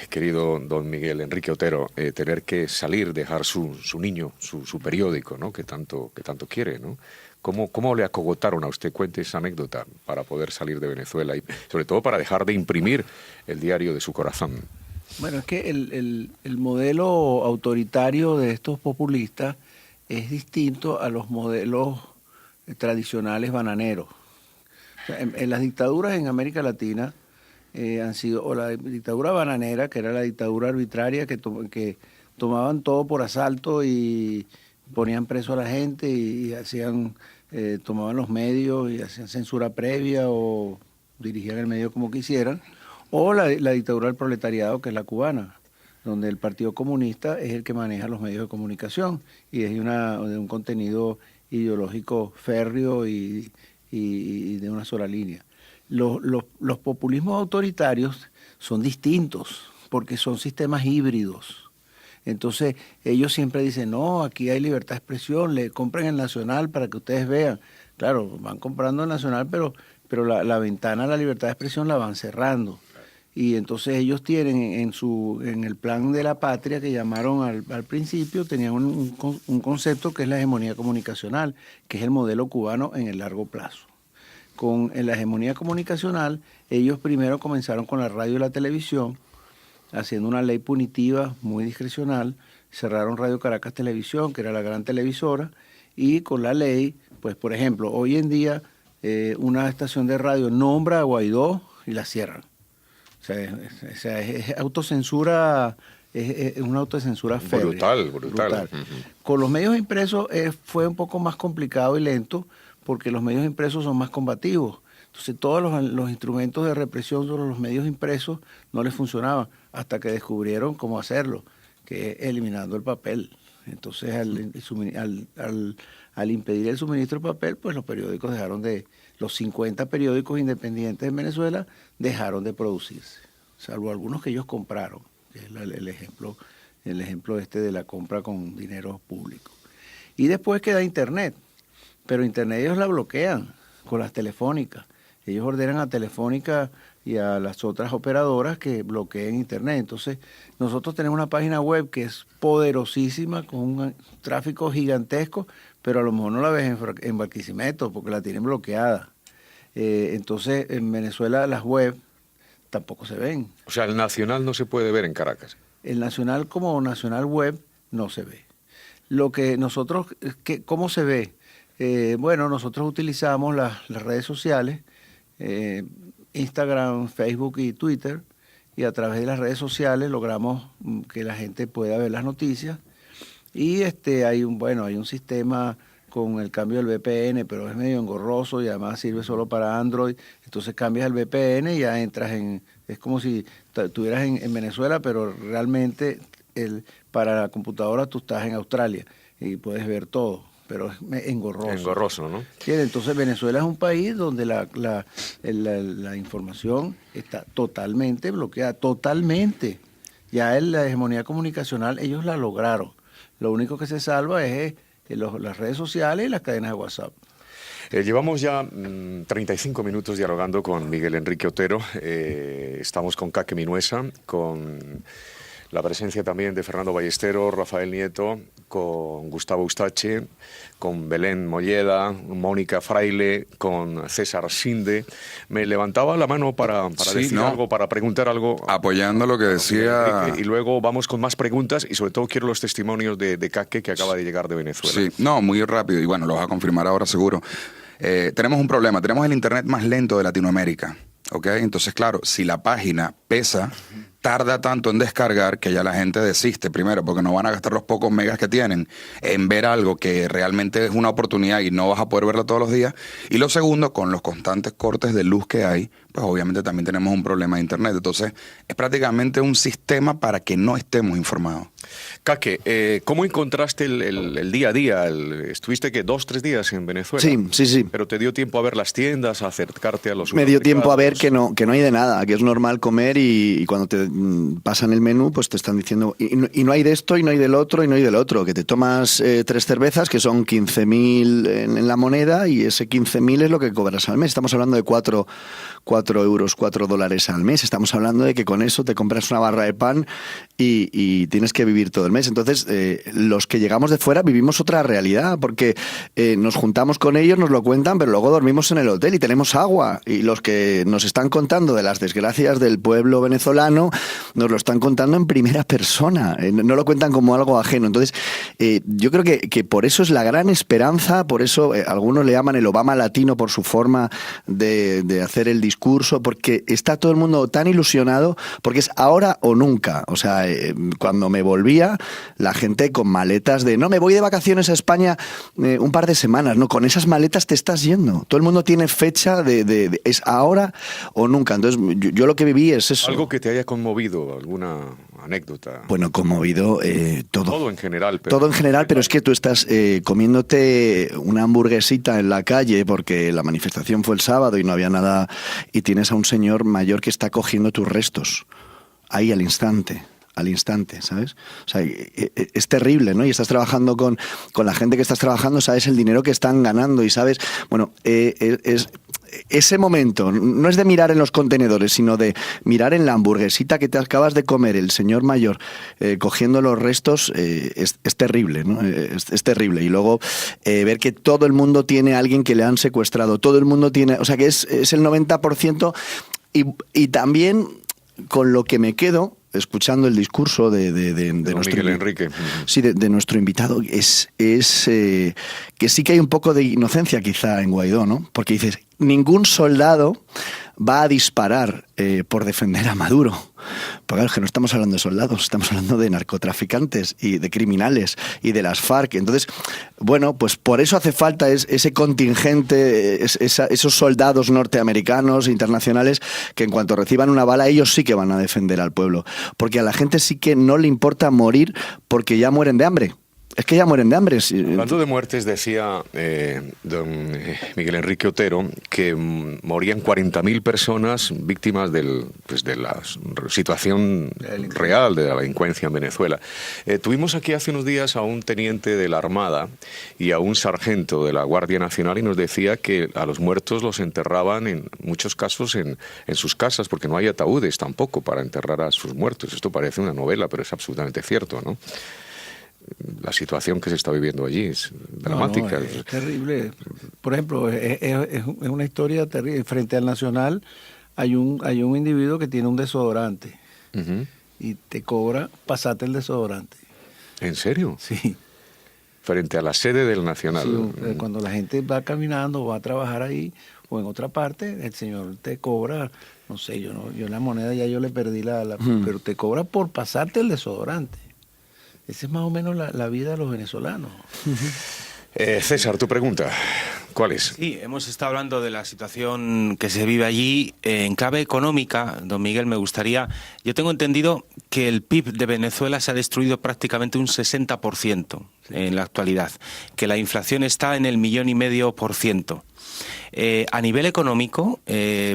Querido don Miguel Enrique Otero, tener que salir, dejar su niño, su periódico, ¿no? Que tanto quiere, ¿no? ¿Cómo le acogotaron a usted? Cuente esa anécdota para poder salir de Venezuela y sobre todo para dejar de imprimir el diario de su corazón. Bueno, es que el modelo autoritario de estos populistas es distinto a los modelos tradicionales bananeros. O sea, en las dictaduras en América Latina han sido, o la dictadura bananera, que era la dictadura arbitraria que tomaban todo por asalto y ponían preso a la gente y hacían tomaban los medios y hacían censura previa o dirigían el medio como quisieran, o la dictadura del proletariado, que es la cubana, donde el Partido Comunista es el que maneja los medios de comunicación y es de un contenido ideológico férreo y de una sola línea. Los populismos autoritarios son distintos porque son sistemas híbridos. Entonces ellos siempre dicen, no, aquí hay libertad de expresión, le compren el Nacional para que ustedes vean. Claro, van comprando el Nacional, pero la ventana a la libertad de expresión la van cerrando. Y entonces ellos tienen en el plan de la patria que llamaron al principio, tenían un concepto que es la hegemonía comunicacional, que es el modelo cubano en el largo plazo. En la hegemonía comunicacional, ellos primero comenzaron con la radio y la televisión, haciendo una ley punitiva muy discrecional, cerraron Radio Caracas Televisión, que era la gran televisora, y con la ley, pues por ejemplo, hoy en día una estación de radio nombra a Guaidó y la cierran. O sea, es autocensura, es una autocensura férrea. Brutal. Con los medios impresos fue un poco más complicado y lento, porque los medios impresos son más combativos. Entonces todos los instrumentos de represión sobre los medios impresos no les funcionaban, hasta que descubrieron cómo hacerlo, que es eliminando el papel. Entonces al impedir el suministro de papel, pues los periódicos los 50 periódicos independientes en Venezuela dejaron de producirse, salvo algunos que ellos compraron, que es el ejemplo de la compra con dinero público. Y después queda Internet, pero Internet ellos la bloquean con las telefónicas. Ellos ordenan a Telefónica y a las otras operadoras que bloqueen Internet. Entonces, nosotros tenemos una página web que es poderosísima, con un tráfico gigantesco, pero a lo mejor no la ves en Barquisimeto porque la tienen bloqueada. Entonces, en Venezuela las web tampoco se ven. O sea, el Nacional no se puede ver en Caracas. El Nacional como Nacional Web no se ve. Lo que nosotros, ¿cómo se ve? Bueno, nosotros utilizamos las redes sociales, Instagram, Facebook y Twitter, y a través de las redes sociales logramos que la gente pueda ver las noticias. Y hay un sistema con el cambio del VPN, pero es medio engorroso y además sirve solo para Android. Entonces cambias el VPN y ya entras es como si estuvieras en Venezuela, pero realmente para la computadora tú estás en Australia y puedes ver todo. Pero es engorroso. Engorroso, ¿no? Sí, entonces Venezuela es un país donde la información está totalmente bloqueada, totalmente. Ya en la hegemonía comunicacional ellos la lograron. Lo único que se salva es las redes sociales y las cadenas de WhatsApp. Llevamos ya 35 minutos dialogando con Miguel Enrique Otero. Estamos con Caque Minuesa, con la presencia también de Fernando Ballesteros, Rafael Nieto, con Gustavo Eustache, con Belén Molleda, Mónica Fraile, con César Sinde. Me levantaba la mano para decir algo, para preguntar algo. Apoyando lo que decía. Y luego vamos con más preguntas y sobre todo quiero los testimonios de Caque, que acaba de llegar de Venezuela. Sí, muy rápido y bueno, lo vas a confirmar ahora seguro. Tenemos un problema, tenemos el internet más lento de Latinoamérica. ¿Ok? Entonces, claro, si la página pesa tarda tanto en descargar que ya la gente desiste, primero, porque no van a gastar los pocos megas que tienen en ver algo que realmente es una oportunidad y no vas a poder verlo todos los días. Y lo segundo, con los constantes cortes de luz que hay, pues obviamente también tenemos un problema de internet. Entonces, es prácticamente un sistema para que no estemos informados. Caque, ¿cómo encontraste el día a día? ¿Estuviste que 2-3 días en Venezuela? Sí. ¿Pero te dio tiempo a ver las tiendas, a acercarte a los Me dio tiempo a ver supermercados? que no hay de nada, que es normal comer y cuando te pasan el menú, pues te están diciendo y no hay de esto, y no hay del otro, y no hay del otro, que te tomas 3 cervezas, que son 15.000 en la moneda, y ese 15.000 es lo que cobras al mes. Estamos hablando de 4 euros, $4 al mes. Estamos hablando de que con eso te compras una barra de pan y tienes que vivir todo el mes. Entonces, los que llegamos de fuera vivimos otra realidad, porque nos juntamos con ellos, nos lo cuentan, pero luego dormimos en el hotel y tenemos agua. Y los que nos están contando de las desgracias del pueblo venezolano, nos lo están contando en primera persona. No lo cuentan como algo ajeno. Entonces, yo creo que por eso es la gran esperanza, por eso algunos le llaman el Obama latino por su forma de hacer el discurso, porque está todo el mundo tan ilusionado, porque es ahora o nunca. O sea, cuando me volvía, la gente con maletas de no, me voy de vacaciones a España un par de semanas, no, con esas maletas te estás yendo. Todo el mundo tiene fecha de es ahora o nunca. Entonces, yo lo que viví es eso. ¿Algo que te haya conmovido? ¿Alguna anécdota? Bueno, conmovido todo. Todo en general. Pero Todo en general, pero es que tú estás comiéndote una hamburguesita en la calle porque la manifestación fue el sábado y no había nada, y tienes a un señor mayor que está cogiendo tus restos ahí al instante, ¿sabes? O sea, es terrible, ¿no? Y estás trabajando con la gente que estás trabajando, sabes el dinero que están ganando y sabes, bueno, ese momento no es de mirar en los contenedores, sino de mirar en la hamburguesita que te acabas de comer, el señor mayor cogiendo los restos, es terrible, ¿no? Es terrible. Y luego ver que todo el mundo tiene a alguien que le han secuestrado, todo el mundo tiene, o sea que es el 90%, y también con lo que me quedo escuchando el discurso de nuestro Miguel Enrique. Sí, de nuestro invitado, es que sí que hay un poco de inocencia quizá en Guaidó, ¿no? Porque dices, ningún soldado va a disparar por defender a Maduro. Porque claro, es que no estamos hablando de soldados, estamos hablando de narcotraficantes y de criminales y de las FARC. Entonces, bueno, pues por eso hace falta ese contingente, esos soldados norteamericanos, internacionales, que en cuanto reciban una bala, ellos sí que van a defender al pueblo. Porque a la gente sí que no le importa morir porque ya mueren de hambre. Es que ya mueren de hambre. Hablando de muertes, decía don Miguel Enrique Otero que morían 40.000 personas víctimas de la situación real de la delincuencia en Venezuela. Tuvimos aquí hace unos días a un teniente de la Armada y a un sargento de la Guardia Nacional y nos decía que a los muertos los enterraban en muchos casos en sus casas porque no hay ataúdes tampoco para enterrar a sus muertos. Esto parece una novela, pero es absolutamente cierto, ¿no? La situación que se está viviendo allí es dramática. No, es terrible. Por ejemplo, es una historia terrible. Frente al Nacional hay un individuo que tiene un desodorante y te cobra pasarte el desodorante. ¿En serio? Sí. Frente a la sede del Nacional. Sí, cuando la gente va caminando o va a trabajar ahí o en otra parte, el señor te cobra, no sé, yo la moneda ya yo le perdí pero te cobra por pasarte el desodorante. Esa es más o menos la vida de los venezolanos. César, tu pregunta, ¿cuál es? Sí, hemos estado hablando de la situación que se vive allí en clave económica. Don Miguel, me gustaría... Yo tengo entendido que el PIB de Venezuela se ha destruido prácticamente un 60% en la actualidad, que la inflación está en el 1,5 millón%. A nivel económico,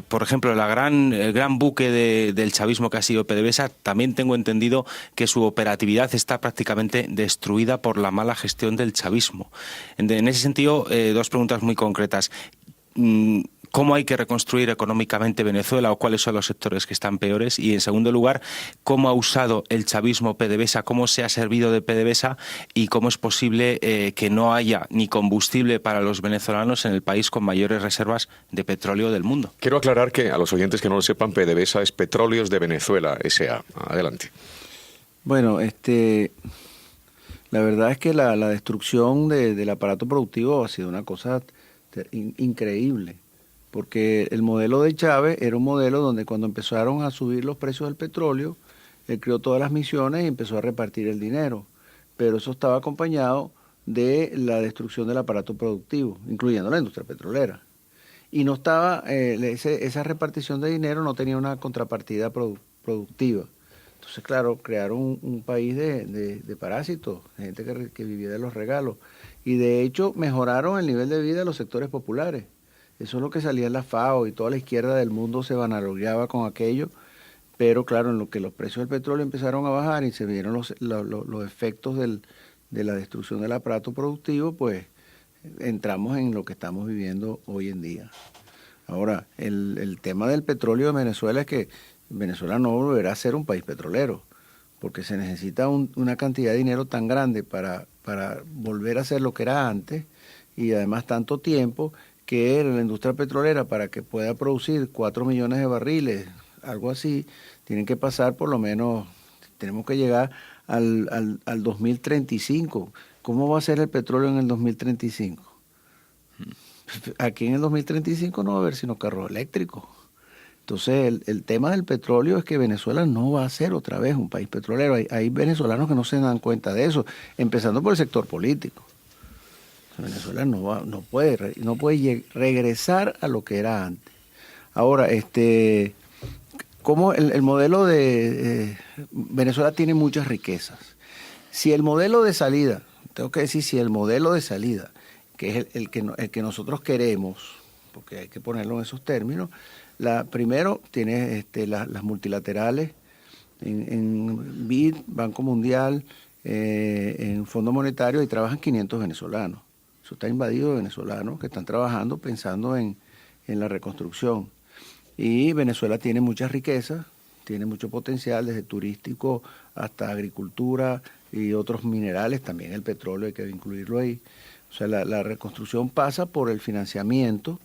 por ejemplo, el gran buque del chavismo que ha sido PDVSA, también tengo entendido que su operatividad está prácticamente destruida por la mala gestión del chavismo. En ese sentido, dos preguntas muy concretas. ¿Cómo hay que reconstruir económicamente Venezuela o cuáles son los sectores que están peores? Y en segundo lugar, ¿cómo ha usado el chavismo PDVSA? ¿Cómo se ha servido de PDVSA? ¿Y cómo es posible que no haya ni combustible para los venezolanos en el país con mayores reservas de petróleo del mundo? Quiero aclarar que a los oyentes que no lo sepan, PDVSA es Petróleos de Venezuela S.A. Adelante. Bueno, la verdad es que la destrucción del aparato productivo ha sido una cosa increíble. Porque el modelo de Chávez era un modelo donde cuando empezaron a subir los precios del petróleo, él creó todas las misiones y empezó a repartir el dinero. Pero eso estaba acompañado de la destrucción del aparato productivo, incluyendo la industria petrolera. Y no estaba, esa repartición de dinero no tenía una contrapartida productiva. Entonces, claro, crearon un país de parásitos, de gente que vivía de los regalos. Y de hecho mejoraron el nivel de vida de los sectores populares. Eso es lo que salía en la FAO y toda la izquierda del mundo se vanagloriaba con aquello. Pero claro, en lo que los precios del petróleo empezaron a bajar y se vieron los efectos de la destrucción del aparato productivo, pues entramos en lo que estamos viviendo hoy en día. Ahora, el tema del petróleo de Venezuela es que Venezuela no volverá a ser un país petrolero, porque se necesita una cantidad de dinero tan grande para volver a ser lo que era antes, y además tanto tiempo que la industria petrolera, para que pueda producir 4 millones de barriles, algo así, tienen que pasar por lo menos, tenemos que llegar al 2035. ¿Cómo va a ser el petróleo en el 2035? Aquí en el 2035 no va a haber sino carros eléctricos. Entonces el tema del petróleo es que Venezuela no va a ser otra vez un país petrolero. Hay venezolanos que no se dan cuenta de eso, empezando por el sector político. Venezuela no puede regresar a lo que era antes. Ahora, como el modelo de Venezuela tiene muchas riquezas. Si el modelo de salida, tengo que decir, si el modelo de salida, que es el que nosotros queremos, porque hay que ponerlo en esos términos, primero tiene las multilaterales en BID, Banco Mundial, en Fondo Monetario, y trabajan 500 venezolanos. Eso está invadido de venezolanos que están trabajando pensando en la reconstrucción. Y Venezuela tiene muchas riquezas, tiene mucho potencial, desde turístico hasta agricultura y otros minerales, también el petróleo hay que incluirlo ahí. O sea, la reconstrucción pasa por el financiamiento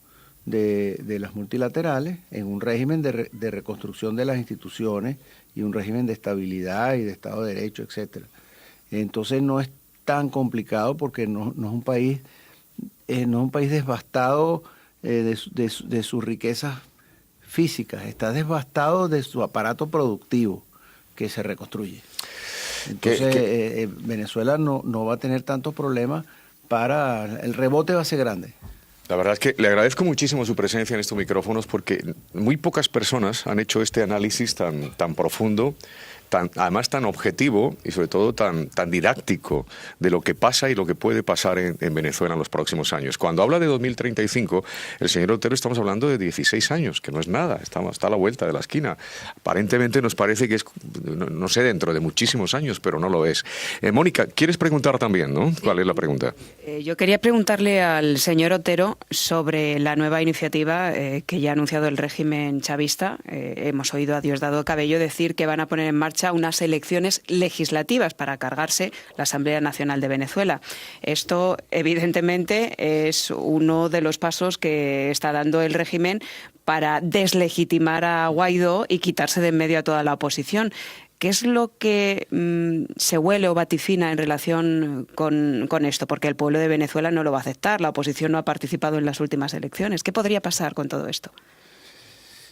de las multilaterales en un régimen de reconstrucción de las instituciones y un régimen de estabilidad y de Estado de Derecho, etcétera. Entonces no es tan complicado porque no es un país devastado de sus riquezas físicas, está devastado de su aparato productivo que se reconstruye. Entonces Venezuela no va a tener tantos problemas, el rebote va a ser grande. La verdad es que le agradezco muchísimo su presencia en estos micrófonos, porque muy pocas personas han hecho este análisis tan profundo, además tan objetivo y sobre todo tan didáctico de lo que pasa y lo que puede pasar en Venezuela en los próximos años. Cuando habla de 2035, el señor Otero, estamos hablando de 16 años, que no es nada, está a la vuelta de la esquina. Aparentemente nos parece que es, no sé, dentro de muchísimos años, pero no lo es. Mónica, ¿quieres preguntar también, no? ¿Cuál es la pregunta? Yo quería preguntarle al señor Otero sobre la nueva iniciativa que ya ha anunciado el régimen chavista. Hemos oído a Diosdado Cabello decir que van a poner en marcha unas elecciones legislativas para cargarse la Asamblea Nacional de Venezuela. Esto, evidentemente, es uno de los pasos que está dando el régimen para deslegitimar a Guaidó y quitarse de en medio a toda la oposición. ¿Qué es lo que se huele o vaticina en relación con esto? Porque el pueblo de Venezuela no lo va a aceptar, la oposición no ha participado en las últimas elecciones. ¿Qué podría pasar con todo esto?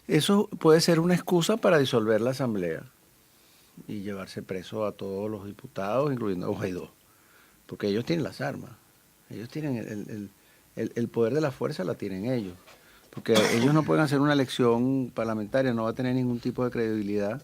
Eso puede ser una excusa para disolver la Asamblea y llevarse preso a todos los diputados, incluyendo a Guaidó, porque ellos tienen las armas, ellos tienen el poder de la fuerza, la tienen ellos, porque ellos no pueden hacer una elección parlamentaria, no va a tener ningún tipo de credibilidad.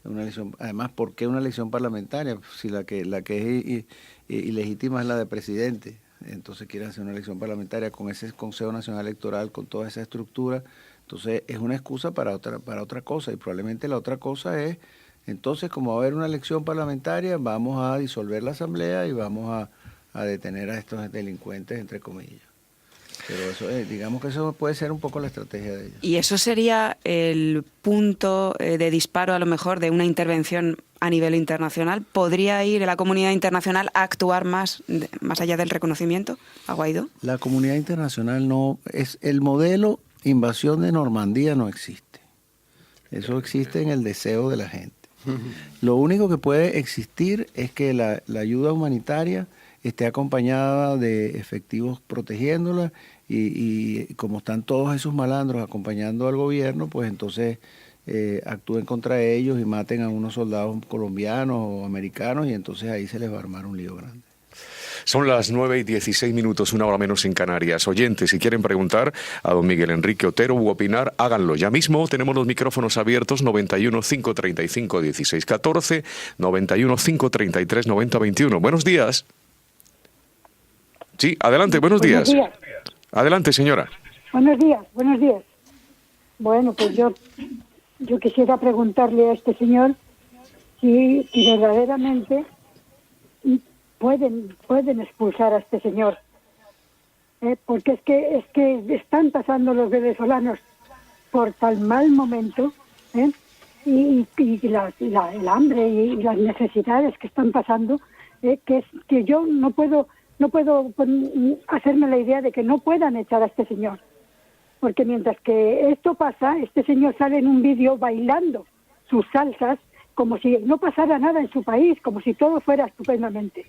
Una elección, además, ¿por qué una elección parlamentaria? Si la que es ilegítima es la de presidente, entonces quieren hacer una elección parlamentaria con ese Consejo Nacional Electoral, con toda esa estructura. Entonces es una excusa para otra cosa, y probablemente la otra cosa es, entonces, como va a haber una elección parlamentaria, vamos a disolver la Asamblea y vamos a detener a estos delincuentes, entre comillas. Pero eso, digamos que eso puede ser un poco la estrategia de ellos. ¿Y eso sería el punto de disparo, a lo mejor, de una intervención a nivel internacional? ¿Podría ir la comunidad internacional a actuar más allá del reconocimiento a Guaidó? La comunidad internacional no es el modelo. Invasión de Normandía no existe. Eso existe en el deseo de la gente. Lo único que puede existir es que la ayuda humanitaria esté acompañada de efectivos protegiéndola, y como están todos esos malandros acompañando al gobierno, pues entonces actúen contra ellos y maten a unos soldados colombianos o americanos, y entonces ahí se les va a armar un lío grande. Son las 9:16, una hora menos en Canarias. Oyentes, si quieren preguntar a don Miguel Enrique Otero u opinar, háganlo ya mismo. Tenemos los micrófonos abiertos, 91 535 1614, 91 533 9021. Buenos días. Sí, adelante, buenos días. Adelante, señora. Buenos días. Bueno, pues yo quisiera preguntarle a este señor si verdaderamente pueden expulsar a este señor, porque es que están pasando los venezolanos por tal mal momento, y el hambre y las necesidades que están pasando, que yo no puedo hacerme la idea de que no puedan echar a este señor, porque mientras que esto pasa, este señor sale en un vídeo bailando sus salsas como si no pasara nada en su país, como si todo fuera estupendamente.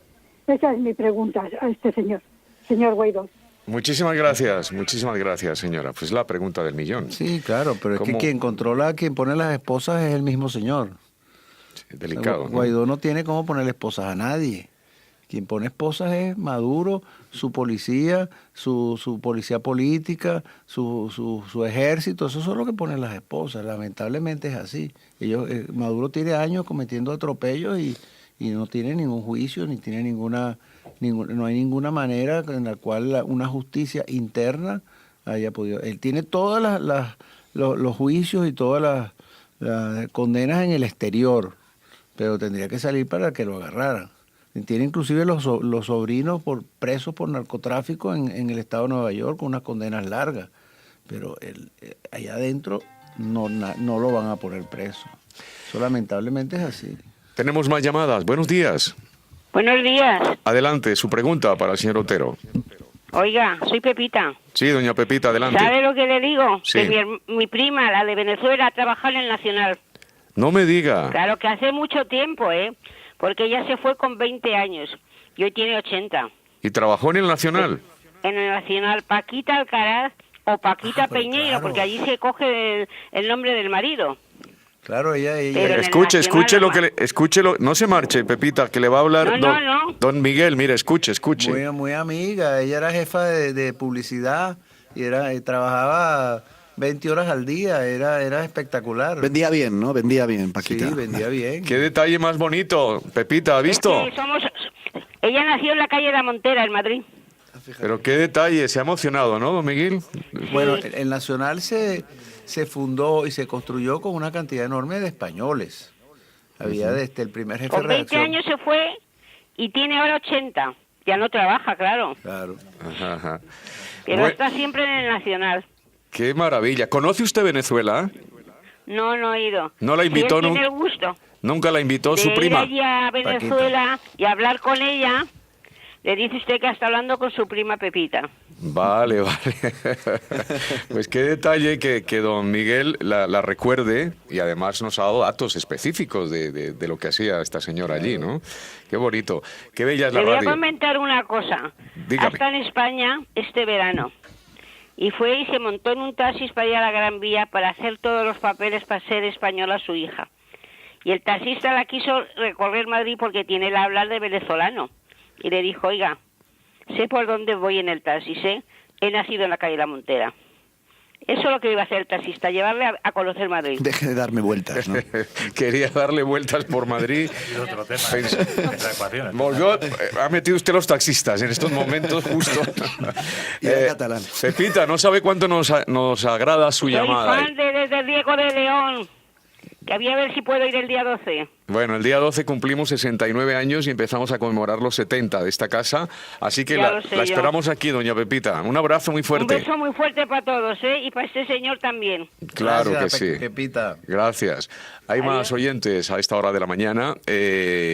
Esa es mi pregunta a este señor Guaidó. Muchísimas gracias, señora. Pues la pregunta del millón. Sí, claro, pero es que quien controla, quien pone las esposas es el mismo señor. Sí, delicado, ¿no? Guaidó no tiene cómo ponerle esposas a nadie. Quien pone esposas es Maduro, su policía, su policía política, su ejército. Eso es lo que ponen las esposas. Lamentablemente es así. Maduro tiene años cometiendo atropellos y no tiene ningún juicio, ni tiene no hay ninguna manera en la cual una justicia interna haya podido. Él tiene todas los juicios y todas las condenas en el exterior, pero tendría que salir para que lo agarraran. Tiene inclusive los sobrinos presos por narcotráfico en el estado de Nueva York con unas condenas largas, pero allá adentro no lo van a poner preso. Eso lamentablemente es así. Tenemos más llamadas. Buenos días. Buenos días. Adelante, su pregunta para el señor Otero. Oiga, soy Pepita. Sí, doña Pepita, adelante. ¿Sabe lo que le digo? Sí. Que mi prima, la de Venezuela, trabaja en el Nacional. No me diga. Claro que hace mucho tiempo, porque ella se fue con 20 años y hoy tiene 80. ¿Y trabajó en el Nacional? En el Nacional, Paquita Alcaraz o Paquita Peñeiro, claro, porque allí se coge el nombre del marido. Claro, ella. Escúchelo, no se marche, Pepita, que le va a hablar don Miguel. Mire, escuche. Muy amiga, ella era jefa de publicidad y trabajaba 20 horas al día, era espectacular. Vendía bien, ¿no? Vendía bien, Paquita. Sí, vendía bien. Qué detalle más bonito, Pepita, ¿ha visto? Ella nació en la calle de la Montera, en Madrid. Pero qué detalle, se ha emocionado, ¿no, don Miguel? Bueno, el Nacional se fundó y se construyó con una cantidad enorme de españoles. Había el primer jefe de redacción. Con 20 años se fue y tiene ahora 80. Ya no trabaja, claro. Claro. Ajá. Pero está siempre en el Nacional. Qué maravilla. ¿Conoce usted Venezuela? No he ido. ¿No la invitó? Tiene el gusto. ¿Nunca la invitó su prima? Ir allá a Venezuela y hablar con ella. Le dice usted que está hablando con su prima Pepita. Vale. Pues qué detalle que don Miguel la recuerde y además nos ha dado datos específicos de lo que hacía esta señora allí, ¿no? Qué bonito. Qué bella es la radio. Le voy a comentar una cosa. Dígame. Está en España este verano y fue y se montó en un taxi para ir a la Gran Vía para hacer todos los papeles para ser española su hija. Y el taxista la quiso recorrer Madrid porque tiene el hablar de venezolano. Y le dijo, oiga, sé por dónde voy en el taxi, he nacido en la calle de la Montera. Eso es lo que iba a hacer el taxista, llevarle a conocer Madrid. Deje de darme vueltas, ¿no? Quería darle vueltas por Madrid. Y otro tema, volvió, ha metido usted los taxistas en estos momentos justo. Catalán. Pepita, no sabe cuánto nos agrada su llamada. Soy fan desde Diego de León. Que voy a ver si puedo ir el día 12. Bueno, el día 12 cumplimos 69 años y empezamos a conmemorar los 70 de esta casa. Así que la esperamos aquí, doña Pepita. Un abrazo muy fuerte. Un beso muy fuerte para todos, y para este señor también. Claro. Gracias, que sí. Pepita. Gracias. Hay más oyentes a esta hora de la mañana.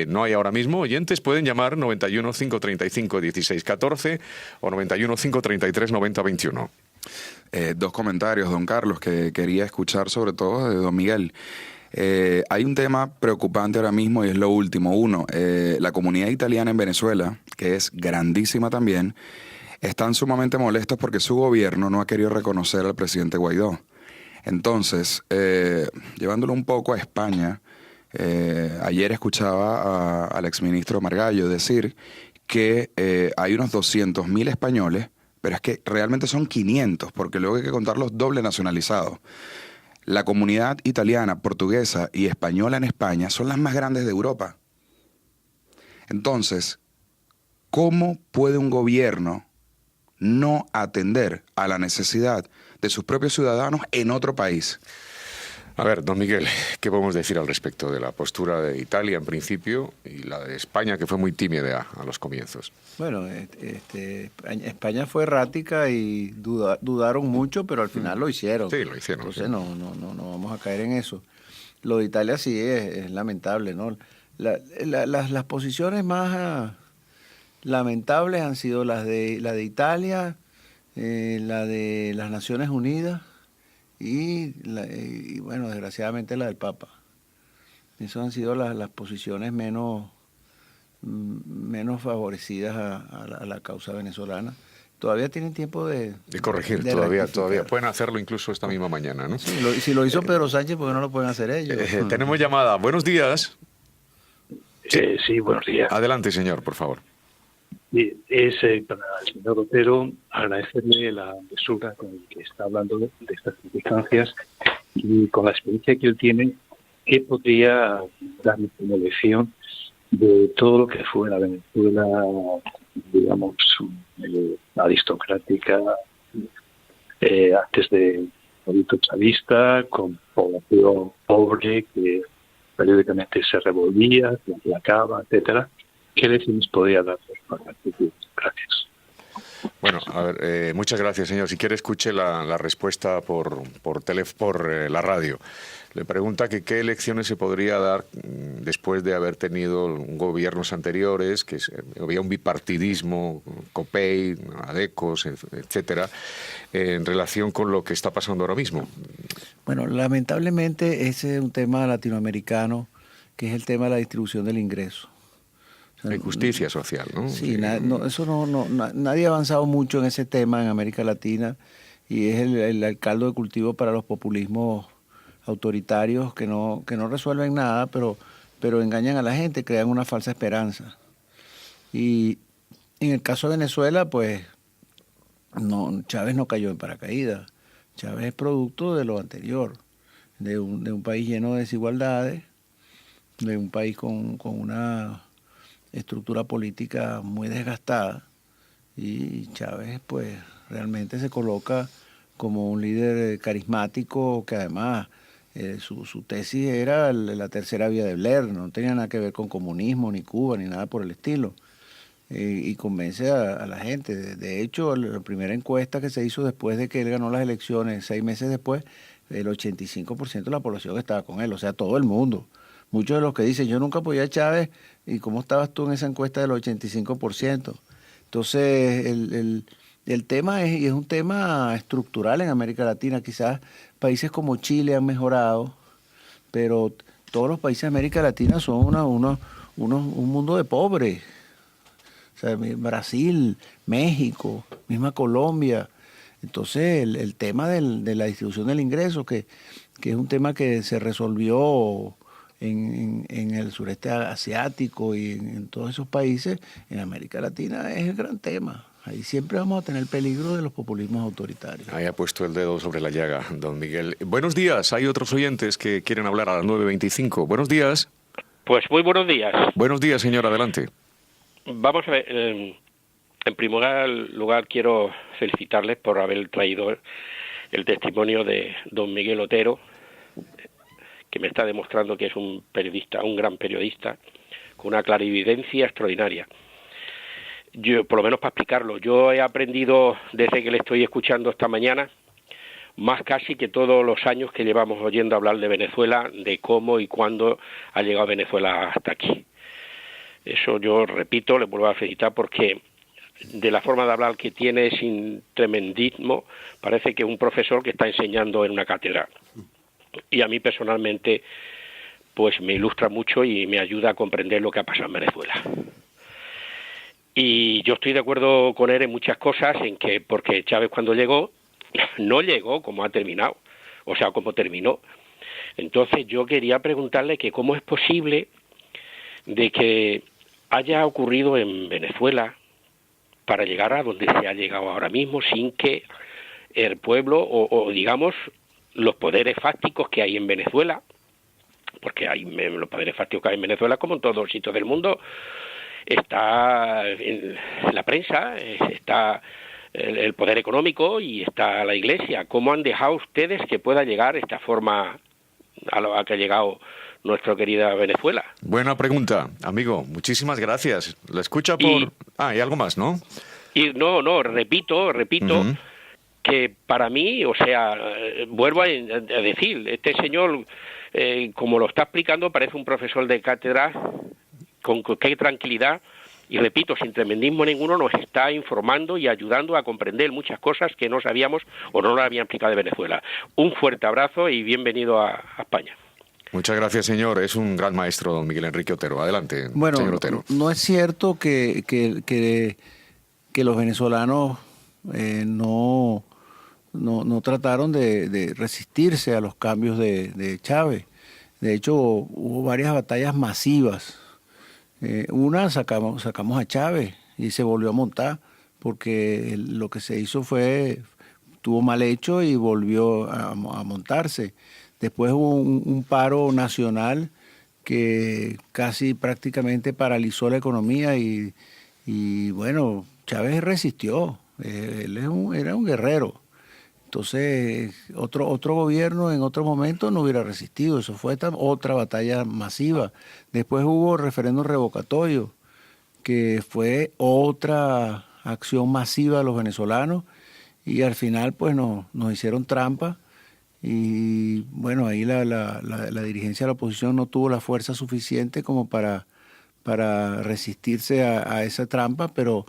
No hay ahora mismo oyentes. Pueden llamar 91 535 1614 o 91 533 9021. Dos comentarios, don Carlos, que quería escuchar sobre todo de don Miguel. Hay un tema preocupante ahora mismo y es lo último. Uno, la comunidad italiana en Venezuela, que es grandísima también, están sumamente molestos porque su gobierno no ha querido reconocer al presidente Guaidó. Entonces, llevándolo un poco a España, ayer escuchaba al exministro Margallo decir que hay unos 200.000 españoles, pero es que realmente son 500, porque luego hay que contarlos doble nacionalizados. La comunidad italiana, portuguesa y española en España son las más grandes de Europa. Entonces, ¿cómo puede un gobierno no atender a la necesidad de sus propios ciudadanos en otro país? A ver, don Miguel, ¿qué podemos decir al respecto de la postura de Italia en principio y la de España, que fue muy tímida a los comienzos? Bueno, España fue errática y dudaron mucho, pero al final lo hicieron. Sí, lo hicieron. Entonces sí. no vamos a caer en eso. Lo de Italia sí es lamentable, ¿no? Las posiciones más lamentables han sido la de Italia, la de las Naciones Unidas y bueno, desgraciadamente la del Papa. Esas han sido las posiciones menos favorecidas a la causa venezolana. Todavía tienen tiempo de corregir, de todavía rectificar. pueden hacerlo incluso esta misma mañana, ¿no? Sí, si lo hizo Pedro Sánchez, ¿por qué no lo pueden hacer ellos? Tenemos llamada. Buenos días. Sí, buenos días. Adelante, señor, por favor. Para el señor Otero agradecerle la mesura con la que está hablando de estas circunstancias y con la experiencia que él tiene, que podría darnos una lección de todo lo que fue la Venezuela, digamos, aristocrática, antes del movimiento chavista, con población pobre que periódicamente se revolvía, se aplacaba, etcétera. ¿Qué lecciones podría dar para el futuro? Gracias. Bueno, a ver, muchas gracias, señor. Si quiere, escuche la respuesta por la radio. Le pregunta que qué elecciones se podría dar después de haber tenido gobiernos anteriores, que había un bipartidismo, COPEI, ADECOS, etcétera, en relación con lo que está pasando ahora mismo. Bueno, lamentablemente ese es un tema latinoamericano, que es el tema de la distribución del ingreso. O sea, hay justicia social, ¿no? Sí, nadie ha avanzado mucho en ese tema en América Latina y es el caldo de cultivo para los populismos autoritarios que no resuelven nada, pero engañan a la gente, crean una falsa esperanza. Y en el caso de Venezuela, pues Chávez no cayó en paracaídas. Chávez es producto de lo anterior, de un país lleno de desigualdades, de un país con una estructura política muy desgastada, y Chávez pues realmente se coloca como un líder carismático que además su tesis era la tercera vía de Blair, no tenía nada que ver con comunismo, ni Cuba, ni nada por el estilo, y convence a la gente. De hecho, la primera encuesta que se hizo después de que él ganó las elecciones, 6 meses después, el 85% de la población estaba con él, o sea, todo el mundo. Muchos de los que dicen, yo nunca apoyé a Chávez, ¿y cómo estabas tú en esa encuesta del 85%? Entonces, el tema es un tema estructural en América Latina. Quizás países como Chile han mejorado, pero todos los países de América Latina son un mundo de pobres. O sea, Brasil, México, misma Colombia. Entonces, el tema de la distribución del ingreso, que es un tema que se resolvió en el sureste asiático y en todos esos países, en América Latina es el gran tema. Ahí siempre vamos a tener peligro de los populismos autoritarios. Ahí ha puesto el dedo sobre la llaga, don Miguel. Buenos días, hay otros oyentes que quieren hablar a las 9:25. Buenos días. Pues muy buenos días. Buenos días, señor, adelante. Vamos a ver, en primer lugar quiero felicitarles por haber traído el testimonio de don Miguel Otero, que me está demostrando que es un periodista, un gran periodista, con una clarividencia extraordinaria. Yo, por lo menos para explicarlo, yo he aprendido desde que le estoy escuchando esta mañana, más casi que todos los años que llevamos oyendo hablar de Venezuela, de cómo y cuándo ha llegado Venezuela hasta aquí. Eso yo repito, le vuelvo a felicitar porque de la forma de hablar que tiene sin tremendismo, parece que es un profesor que está enseñando en una catedral. Y a mí personalmente pues me ilustra mucho y me ayuda a comprender lo que ha pasado en Venezuela. Y yo estoy de acuerdo con él en muchas cosas, en que porque Chávez cuando llegó, no llegó como ha terminado. o sea, cómo terminó. Entonces yo quería preguntarle que cómo es posible de que haya ocurrido en Venezuela para llegar a donde se ha llegado ahora mismo sin que el pueblo o digamos los poderes fácticos que hay en Venezuela, porque hay los poderes fácticos que hay en Venezuela como en todos los sitios del mundo, está en la prensa, está el poder económico y está la Iglesia. ¿Cómo han dejado ustedes que pueda llegar esta forma a lo que ha llegado nuestra querida Venezuela? Buena pregunta, amigo. Muchísimas gracias. La escucha por... y algo más, ¿no? Y repito, Ujú. que para mí, o sea, vuelvo a decir, este señor, como lo está explicando, parece un profesor de cátedra con qué tranquilidad, y repito, sin tremendismo ninguno, nos está informando y ayudando a comprender muchas cosas que no sabíamos o no nos habían explicado de Venezuela. Un fuerte abrazo y bienvenido a España. Muchas gracias, señor. Es un gran maestro, don Miguel Enrique Otero. Adelante, Bueno, señor Otero. no es cierto que los venezolanos no trataron de resistirse a los cambios de Chávez. De hecho, hubo varias batallas masivas. Una sacamos a Chávez y se volvió a montar porque lo que se hizo estuvo mal hecho y volvió a montarse. Después hubo un paro nacional que casi prácticamente paralizó la economía y bueno, Chávez resistió. Él era un guerrero. Entonces, otro gobierno en otro momento no hubiera resistido. Eso fue otra batalla masiva. Después hubo referéndum revocatorio, que fue otra acción masiva de los venezolanos, y al final pues nos hicieron trampa, y bueno, ahí la dirigencia de la oposición no tuvo la fuerza suficiente como para resistirse a esa trampa, pero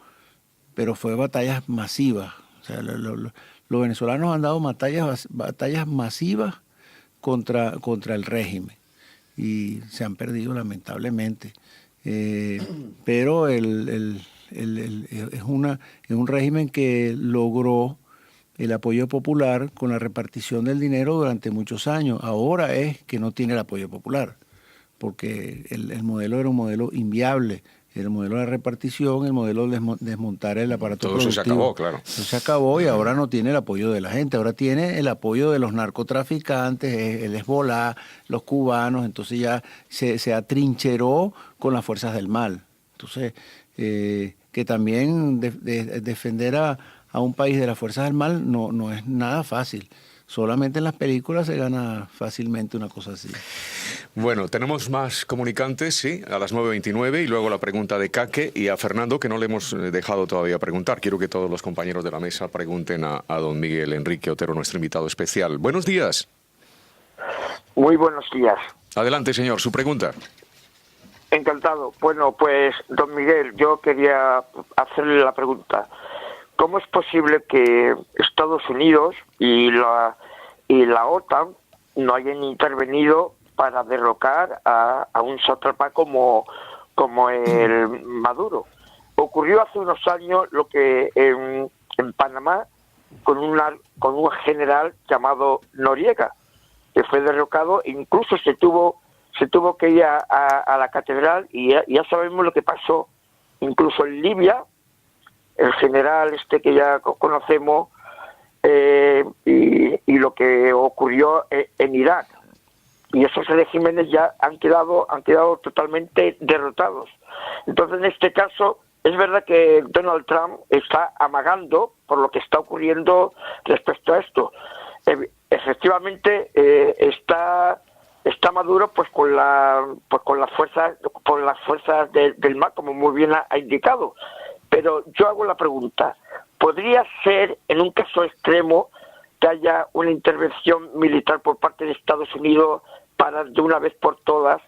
fue batallas masivas. O sea, los venezolanos han dado batallas masivas contra el régimen y se han perdido lamentablemente. Pero es un régimen que logró el apoyo popular con la repartición del dinero durante muchos años. Ahora es que no tiene el apoyo popular, porque el modelo era un modelo inviable. El modelo de la repartición, el modelo de desmontar el aparato Todo eso productivo. se acabó, claro. Eso se acabó y ahora no tiene el apoyo de la gente, ahora tiene el apoyo de los narcotraficantes, el Hezbollah, los cubanos, entonces ya se atrincheró con las fuerzas del mal. Entonces, que también defender a un país de las fuerzas del mal no es nada fácil. Solamente en las películas se gana fácilmente una cosa así. Bueno, tenemos más comunicantes, sí, a las 9:29, y luego la pregunta de Caque, y a Fernando, que no le hemos dejado todavía preguntar. Quiero que todos los compañeros de la mesa pregunten a don Miguel Enrique Otero, nuestro invitado especial. Buenos días. Muy buenos días. Adelante, señor, su pregunta. Encantado. Bueno, pues, don Miguel, yo quería hacerle la pregunta. ¿Cómo es posible que Estados Unidos y la OTAN no hayan intervenido para derrocar a un sátrapa como el Maduro? Ocurrió hace unos años lo que en Panamá con un general llamado Noriega, que fue derrocado, e incluso se tuvo que ir a la catedral, y ya sabemos lo que pasó incluso en Libia. El general que ya conocemos, y lo que ocurrió en Irak. Y esos regímenes ya han quedado totalmente derrotados. Entonces, en este caso, es verdad que Donald Trump está amagando por lo que está ocurriendo respecto a esto. Efectivamente, está Maduro pues con las fuerzas del mal, como muy bien ha indicado. Pero yo hago la pregunta, ¿podría ser, en un caso extremo, que haya una intervención militar por parte de Estados Unidos para, de una vez por todas,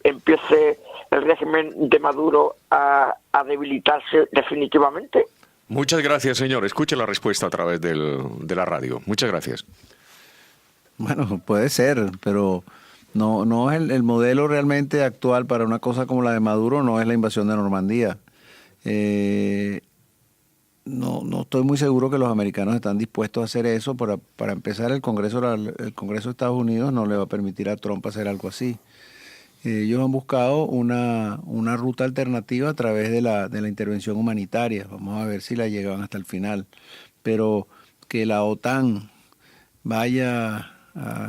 empiece el régimen de Maduro a debilitarse definitivamente? Muchas gracias, señor. Escuche la respuesta a través de la radio. Muchas gracias. Bueno, puede ser, pero no es el modelo realmente actual para una cosa como la de Maduro, no es la invasión de Normandía. no estoy muy seguro que los americanos están dispuestos a hacer eso. Para empezar, el Congreso de Estados Unidos no le va a permitir a Trump hacer algo así. Ellos han buscado una ruta alternativa a través de la intervención humanitaria. Vamos a ver si la llegan hasta el final. Pero que la OTAN vaya...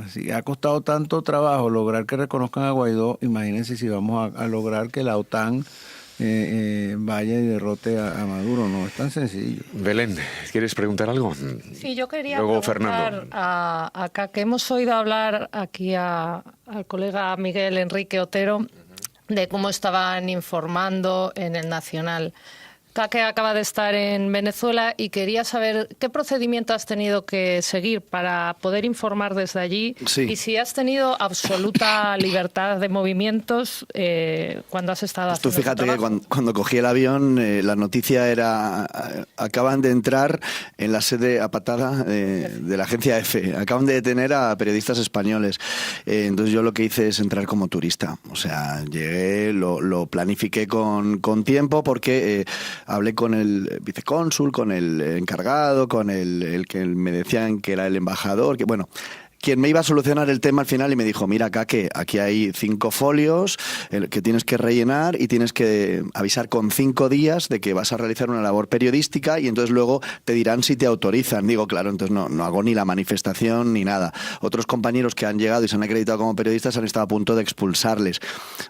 si ha costado tanto trabajo lograr que reconozcan a Guaidó, imagínense si vamos a lograr que la OTAN vaya y derrote a Maduro. No es tan sencillo. Belén, ¿quieres preguntar algo? Sí, yo quería Luego preguntar Fernando. acá, que hemos oído hablar aquí al colega Miguel Enrique Otero de cómo estaban informando en el Nacional. Caque acaba de estar en Venezuela y quería saber qué procedimiento has tenido que seguir para poder informar desde allí, Sí. y si has tenido absoluta libertad de movimientos cuando has estado Pues tú haciendo tu fíjate que trabajo. cuando cogí el avión, la noticia era, acaban de entrar en la sede apatada de la agencia EFE, acaban de detener a periodistas españoles. Entonces yo lo que hice es entrar como turista. O sea, llegué, lo planifiqué con tiempo, porque hablé con el vicecónsul, con el encargado, con el que me decían que era el embajador, que bueno... quien me iba a solucionar el tema al final, y me dijo, mira, Caque, aquí hay 5 folios que tienes que rellenar y tienes que avisar con 5 días de que vas a realizar una labor periodística, y entonces luego te dirán si te autorizan. Digo, claro, entonces no hago ni la manifestación ni nada. Otros compañeros que han llegado y se han acreditado como periodistas han estado a punto de expulsarles.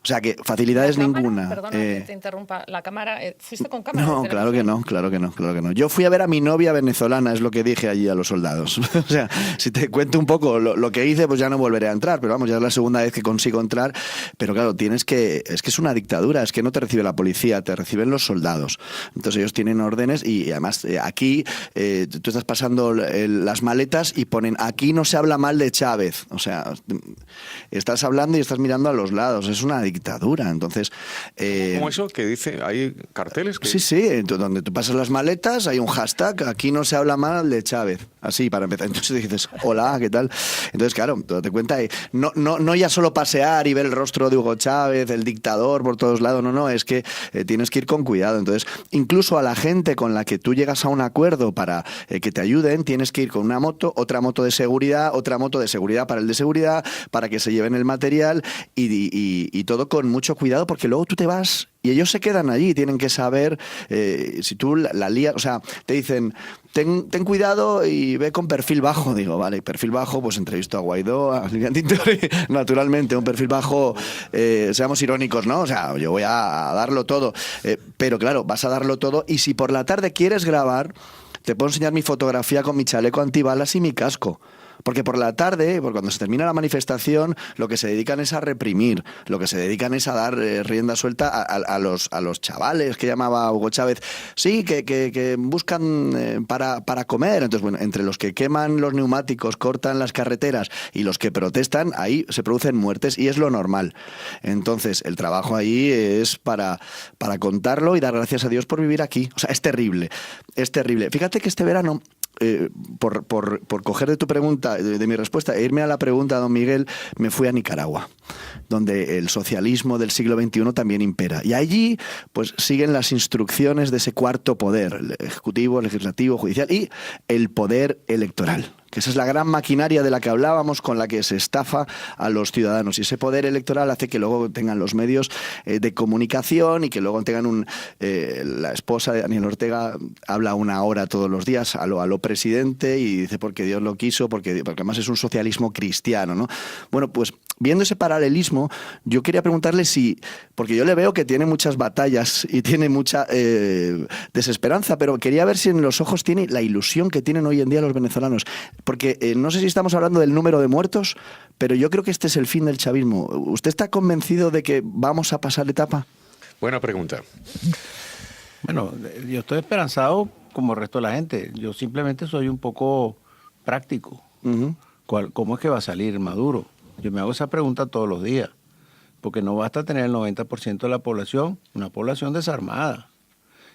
O sea que facilidades ninguna. Perdona que te interrumpa. La cámara, ¿fuiste con cámara? No, de claro que no, claro que no, claro que no. Yo fui a ver a mi novia venezolana, es lo que dije allí a los soldados. O sea, si te cuento un poco lo que hice, pues ya no volveré a entrar, pero vamos, ya es la segunda vez que consigo entrar. Pero claro, es que es una dictadura, es que no te recibe la policía, te reciben los soldados. Entonces ellos tienen órdenes, y además aquí tú estás pasando las maletas y ponen, aquí no se habla mal de Chávez. O sea, estás hablando y estás mirando a los lados, es una dictadura. Entonces... ¿Cómo eso que dice? ¿Hay carteles? Que... Sí, donde tú pasas las maletas hay un hashtag, aquí no se habla mal de Chávez, así para empezar. Entonces dices, hola, ¿qué tal? Entonces, claro, tú te cuenta, no ya solo pasear y ver el rostro de Hugo Chávez, el dictador por todos lados, no, es que tienes que ir con cuidado. Entonces, incluso a la gente con la que tú llegas a un acuerdo para que te ayuden, tienes que ir con una moto, otra moto de seguridad, otra moto de seguridad para el de seguridad, para que se lleven el material, y todo con mucho cuidado, porque luego tú te vas y ellos se quedan allí, tienen que saber si tú la lías, o sea, te dicen, ten cuidado y ve con perfil bajo. Digo, vale, perfil bajo, pues entrevisto a Guaidó, a Lilian Tintori, naturalmente, un perfil bajo, seamos irónicos, ¿no? O sea, yo voy a darlo todo, pero claro, vas a darlo todo, y si por la tarde quieres grabar, te puedo enseñar mi fotografía con mi chaleco antibalas y mi casco. Porque por la tarde, cuando se termina la manifestación, lo que se dedican es a reprimir, lo que se dedican es a dar rienda suelta a los chavales que llamaba Hugo Chávez. Sí, que buscan para comer. Entonces, bueno, entre los que queman los neumáticos, cortan las carreteras, y los que protestan, ahí se producen muertes, y es lo normal. Entonces, el trabajo ahí es para contarlo y dar gracias a Dios por vivir aquí. O sea, es terrible, es terrible. Fíjate que este verano... por coger de tu pregunta, de mi respuesta, e irme a la pregunta, don Miguel, me fui a Nicaragua, donde el socialismo del siglo XXI también impera. Y allí, pues, siguen las instrucciones de ese cuarto poder, el ejecutivo, legislativo, judicial, y el poder electoral, que esa es la gran maquinaria de la que hablábamos, con la que se estafa a los ciudadanos. Y ese poder electoral hace que luego tengan los medios de comunicación, y que luego tengan la esposa de Daniel Ortega habla 1 hora todos los días a lo presidente, y dice porque Dios lo quiso, porque además es un socialismo cristiano, ¿no? Bueno, pues viendo ese paralelismo, yo quería preguntarle porque yo le veo que tiene muchas batallas y tiene mucha desesperanza, pero quería ver si en los ojos tiene la ilusión que tienen hoy en día los venezolanos. Porque no sé si estamos hablando del número de muertos, pero yo creo que este es el fin del chavismo. ¿Usted está convencido de que vamos a pasar etapa? Buena pregunta. Bueno, yo estoy esperanzado como el resto de la gente. Yo simplemente soy un poco práctico. ¿Cómo es que va a salir Maduro? Yo me hago esa pregunta todos los días, porque no basta tener el 90% de la población, una población desarmada.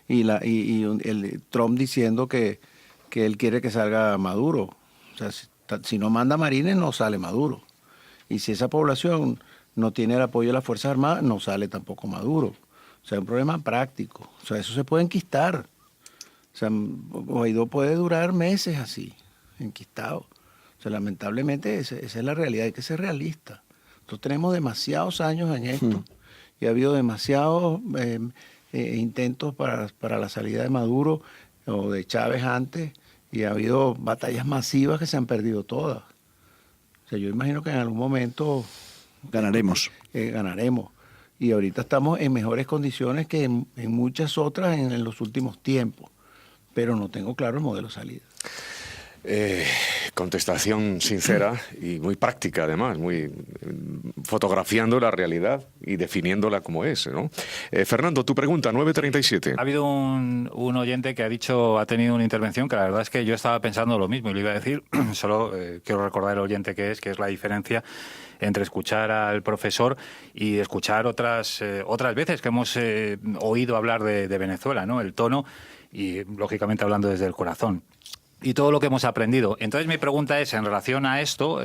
Y el Trump diciendo que él quiere que salga Maduro. O sea, si no manda marines, no sale Maduro. Y si esa población no tiene el apoyo de las Fuerzas Armadas, no sale tampoco Maduro. O sea, es un problema práctico. O sea, eso se puede enquistar. O sea, Guaidó puede durar meses así, enquistado. O sea, lamentablemente esa es la realidad, hay que ser realista. Nosotros tenemos demasiados años en esto y ha habido demasiados intentos para la salida de Maduro o de Chávez antes, y ha habido batallas masivas que se han perdido todas. O sea, yo imagino que en algún momento ganaremos. Ganaremos. Y ahorita estamos en mejores condiciones que en muchas otras en los últimos tiempos. Pero no tengo claro el modelo de salida. Contestación sincera y muy práctica, además, muy fotografiando la realidad y definiéndola como es, ¿no? Fernando, tu pregunta, 9:37. Ha habido un oyente que ha tenido una intervención que la verdad es que yo estaba pensando lo mismo y lo iba a decir, solo quiero recordar el oyente que es la diferencia entre escuchar al profesor y escuchar otras veces que hemos oído hablar de Venezuela, ¿no? El tono y, lógicamente, hablando desde el corazón. Y todo lo que hemos aprendido. Entonces mi pregunta es, en relación a esto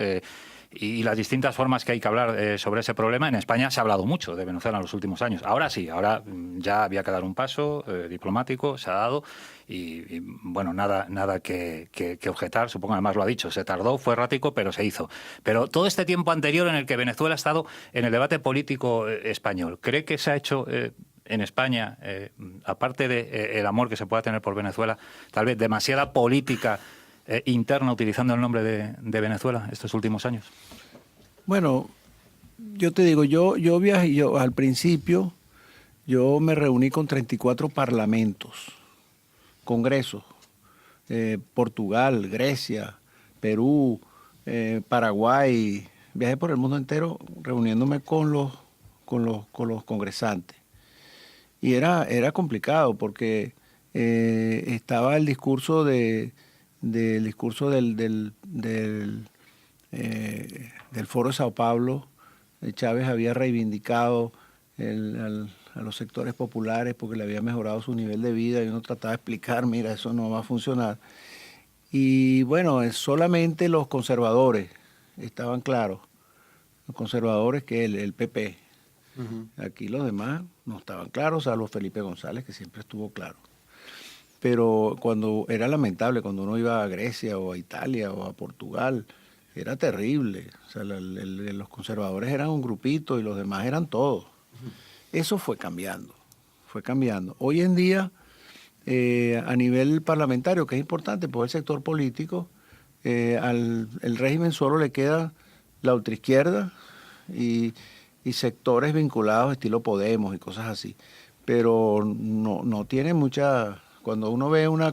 y las distintas formas que hay que hablar sobre ese problema, en España se ha hablado mucho de Venezuela en los últimos años. Ahora sí, ahora ya había que dar un paso diplomático, se ha dado y bueno, nada que objetar. Supongo, además lo ha dicho, se tardó, fue errático, pero se hizo. Pero todo este tiempo anterior en el que Venezuela ha estado en el debate político español, ¿cree que se ha hecho en España, aparte de el amor que se pueda tener por Venezuela, tal vez demasiada política interna utilizando el nombre de Venezuela estos últimos años? Bueno, yo te digo, yo viajé, al principio yo me reuní con 34 parlamentos, congresos, Portugal, Grecia, Perú, Paraguay, viajé por el mundo entero reuniéndome con los congresantes. Y era complicado porque estaba el discurso del Foro de Sao Paulo. Chávez había reivindicado a los sectores populares porque le había mejorado su nivel de vida y uno trataba de explicar, mira, eso no va a funcionar. Y bueno, solamente los conservadores estaban claros, los conservadores que el PP. Aquí los demás no estaban claros, salvo Felipe González, que siempre estuvo claro. Pero era lamentable, cuando uno iba a Grecia o a Italia o a Portugal, era terrible. O sea, los conservadores eran un grupito y los demás eran todos. Eso fue cambiando. Hoy en día, a nivel parlamentario, que es importante, pues el sector político, el régimen solo le queda la ultraizquierda y sectores vinculados estilo Podemos y cosas así, pero no tiene mucha. Cuando uno ve un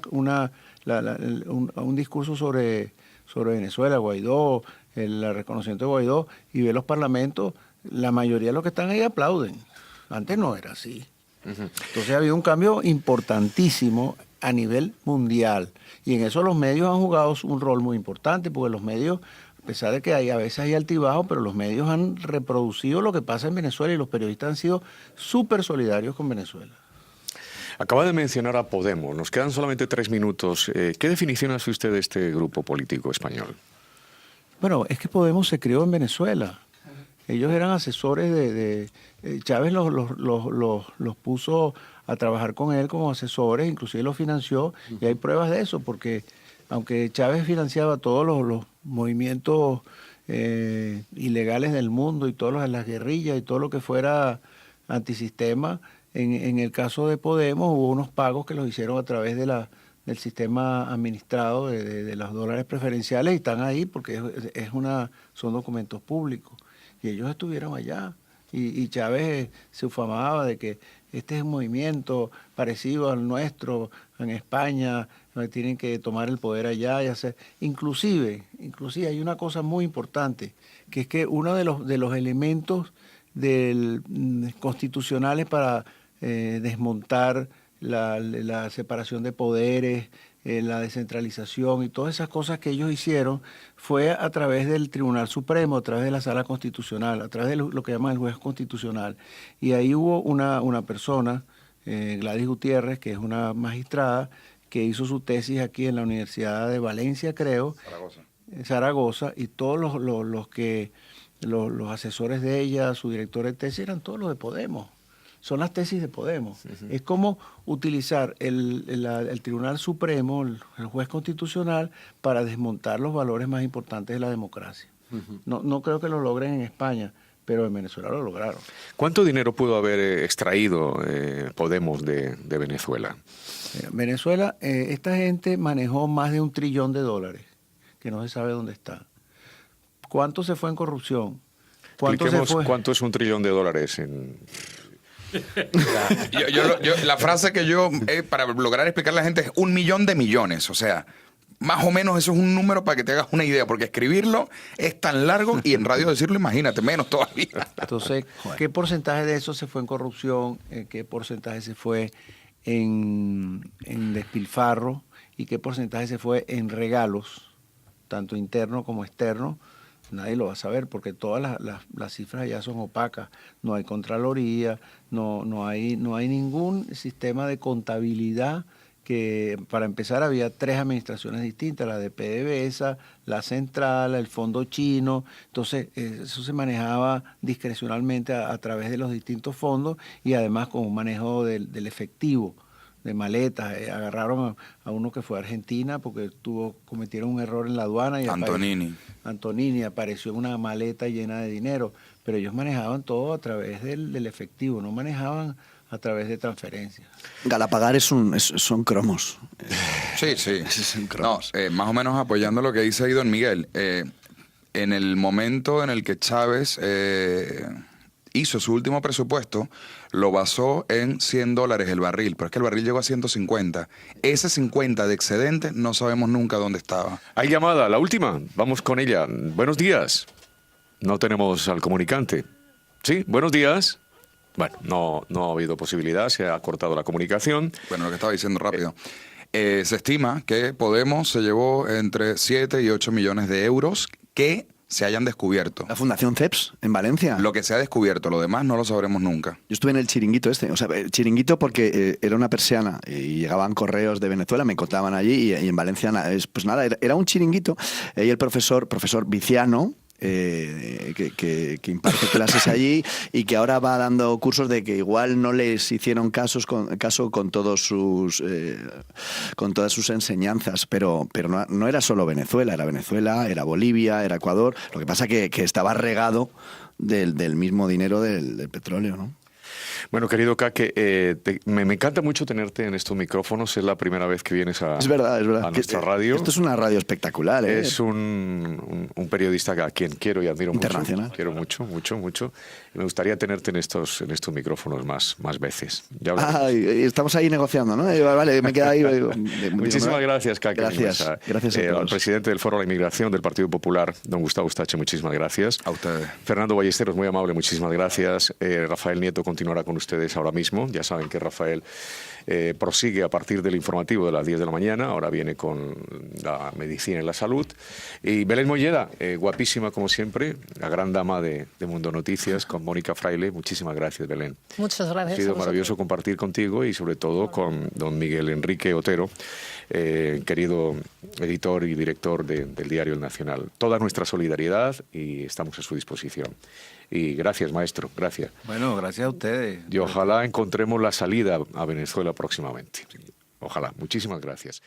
discurso sobre Venezuela, Guaidó, el reconocimiento de Guaidó, y ve los parlamentos, la mayoría de los que están ahí aplauden. Antes no era así. Entonces ha habido un cambio importantísimo a nivel mundial, y en eso los medios han jugado un rol muy importante, porque los medios, a pesar de que a veces hay altibajos, pero los medios han reproducido lo que pasa en Venezuela y los periodistas han sido súper solidarios con Venezuela. Acaba de mencionar a Podemos. Nos quedan solamente 3 minutos. ¿Qué definición hace usted de este grupo político español? Bueno, es que Podemos se crió en Venezuela. Ellos eran asesores de Chávez los puso a trabajar con él como asesores, inclusive los financió, y hay pruebas de eso, porque aunque Chávez financiaba todos los movimientos ilegales del mundo y todas las guerrillas y todo lo que fuera antisistema, en el caso de Podemos hubo unos pagos que los hicieron a través del sistema administrado de los dólares preferenciales, y están ahí porque son documentos públicos. Y ellos estuvieron allá. Y Chávez se ufamaba de que este es un movimiento parecido al nuestro en España, donde tienen que tomar el poder allá y hacer. Inclusive hay una cosa muy importante, que es que uno de los elementos constitucionales para desmontar la separación de poderes, la descentralización y todas esas cosas que ellos hicieron fue a través del Tribunal Supremo, a través de la Sala Constitucional, a través de lo que llaman el juez constitucional. Y ahí hubo una persona, Gladys Gutiérrez, que es una magistrada, que hizo su tesis aquí en la Universidad de Valencia, creo, Zaragoza, y todos los asesores de ella, su director de tesis, eran todos los de Podemos. O son las tesis de Podemos. Es como utilizar el Tribunal Supremo, el juez constitucional, para desmontar los valores más importantes de la democracia. No creo que lo logren en España, pero en Venezuela lo lograron. ¿Cuánto dinero pudo haber extraído Podemos de Venezuela? Venezuela, esta gente manejó más de $1 trillón, que no se sabe dónde está. ¿Cuánto se fue en corrupción? ¿Cuánto es $1 trillón en...? La frase que yo, para lograr explicarle a la gente, es 1 millón de millones. O sea, más o menos eso es un número para que te hagas una idea, porque escribirlo es tan largo y en radio decirlo, imagínate, menos todavía. Entonces, ¿qué porcentaje de eso se fue en corrupción? ¿Qué porcentaje se fue en despilfarro? ¿Y qué porcentaje se fue en regalos, tanto interno como externo? Nadie lo va a saber porque todas las cifras ya son opacas. No hay Contraloría, no hay ningún sistema de contabilidad. Que para empezar había 3 administraciones distintas, la de PDVSA, la central, el fondo chino. Entonces eso se manejaba discrecionalmente a través de los distintos fondos y además con un manejo del efectivo, de maletas. Agarraron a uno que fue a Argentina porque cometieron un error en la aduana. Y Antonini apareció en una maleta llena de dinero, pero ellos manejaban todo a través del efectivo, no manejaban a través de transferencias. Galapagar son cromos. Sí. Son cromos. No, más o menos apoyando lo que dice ahí don Miguel. En el momento en el que Chávez hizo su último presupuesto, lo basó en $100 el barril, pero es que el barril llegó a 150. Ese 50 de excedente no sabemos nunca dónde estaba. Hay llamada, la última. Vamos con ella. Buenos días. No tenemos al comunicante. Sí, buenos días. Bueno, no ha habido posibilidad, se ha cortado la comunicación. Bueno, lo que estaba diciendo rápido. Se estima que Podemos se llevó entre 7 y 8 millones de euros que se hayan descubierto. La Fundación CEPS, en Valencia. Lo que se ha descubierto, lo demás no lo sabremos nunca. Yo estuve en el chiringuito chiringuito porque era una persiana y llegaban correos de Venezuela, me encontraban allí y en Valencia, pues nada, era un chiringuito y el profesor Viciano, que imparte clases allí y que ahora va dando cursos de que igual no les hicieron caso con todas sus enseñanzas, pero no era solo Venezuela, era Bolivia, era Ecuador. Lo que pasa que estaba regado del mismo dinero del petróleo, ¿no? Bueno, querido Kake, me encanta mucho tenerte en estos micrófonos. Es la primera vez que vienes a nuestra radio. Esto es una radio espectacular, ¿eh? Es un periodista a quien quiero y admiro internacional. Mucho. Quiero mucho. Y me gustaría tenerte en estos micrófonos más veces. Estamos ahí negociando, ¿no? Vale, me queda ahí. Muchísimas gracias, Kake. Gracias a al presidente del Foro de la Inmigración del Partido Popular, don Gustavo Estache, muchísimas gracias. A ustedes. Fernando Ballesteros, muy amable, muchísimas gracias. Rafael Nieto continuará con ustedes ahora mismo. Ya saben que Rafael prosigue a partir del informativo de las 10 de la mañana. Ahora viene con la medicina y la salud. Y Belén Molleda, guapísima como siempre, la gran dama de Mundo Noticias, con Mónica Fraile. Muchísimas gracias, Belén. Muchas gracias. Ha sido maravilloso compartir contigo y sobre todo con don Miguel Enrique Otero, querido editor y director del diario El Nacional. Toda nuestra solidaridad y estamos a su disposición. Y gracias, maestro, gracias. Bueno, gracias a ustedes. Y ojalá encontremos la salida a Venezuela próximamente. Ojalá. Muchísimas gracias.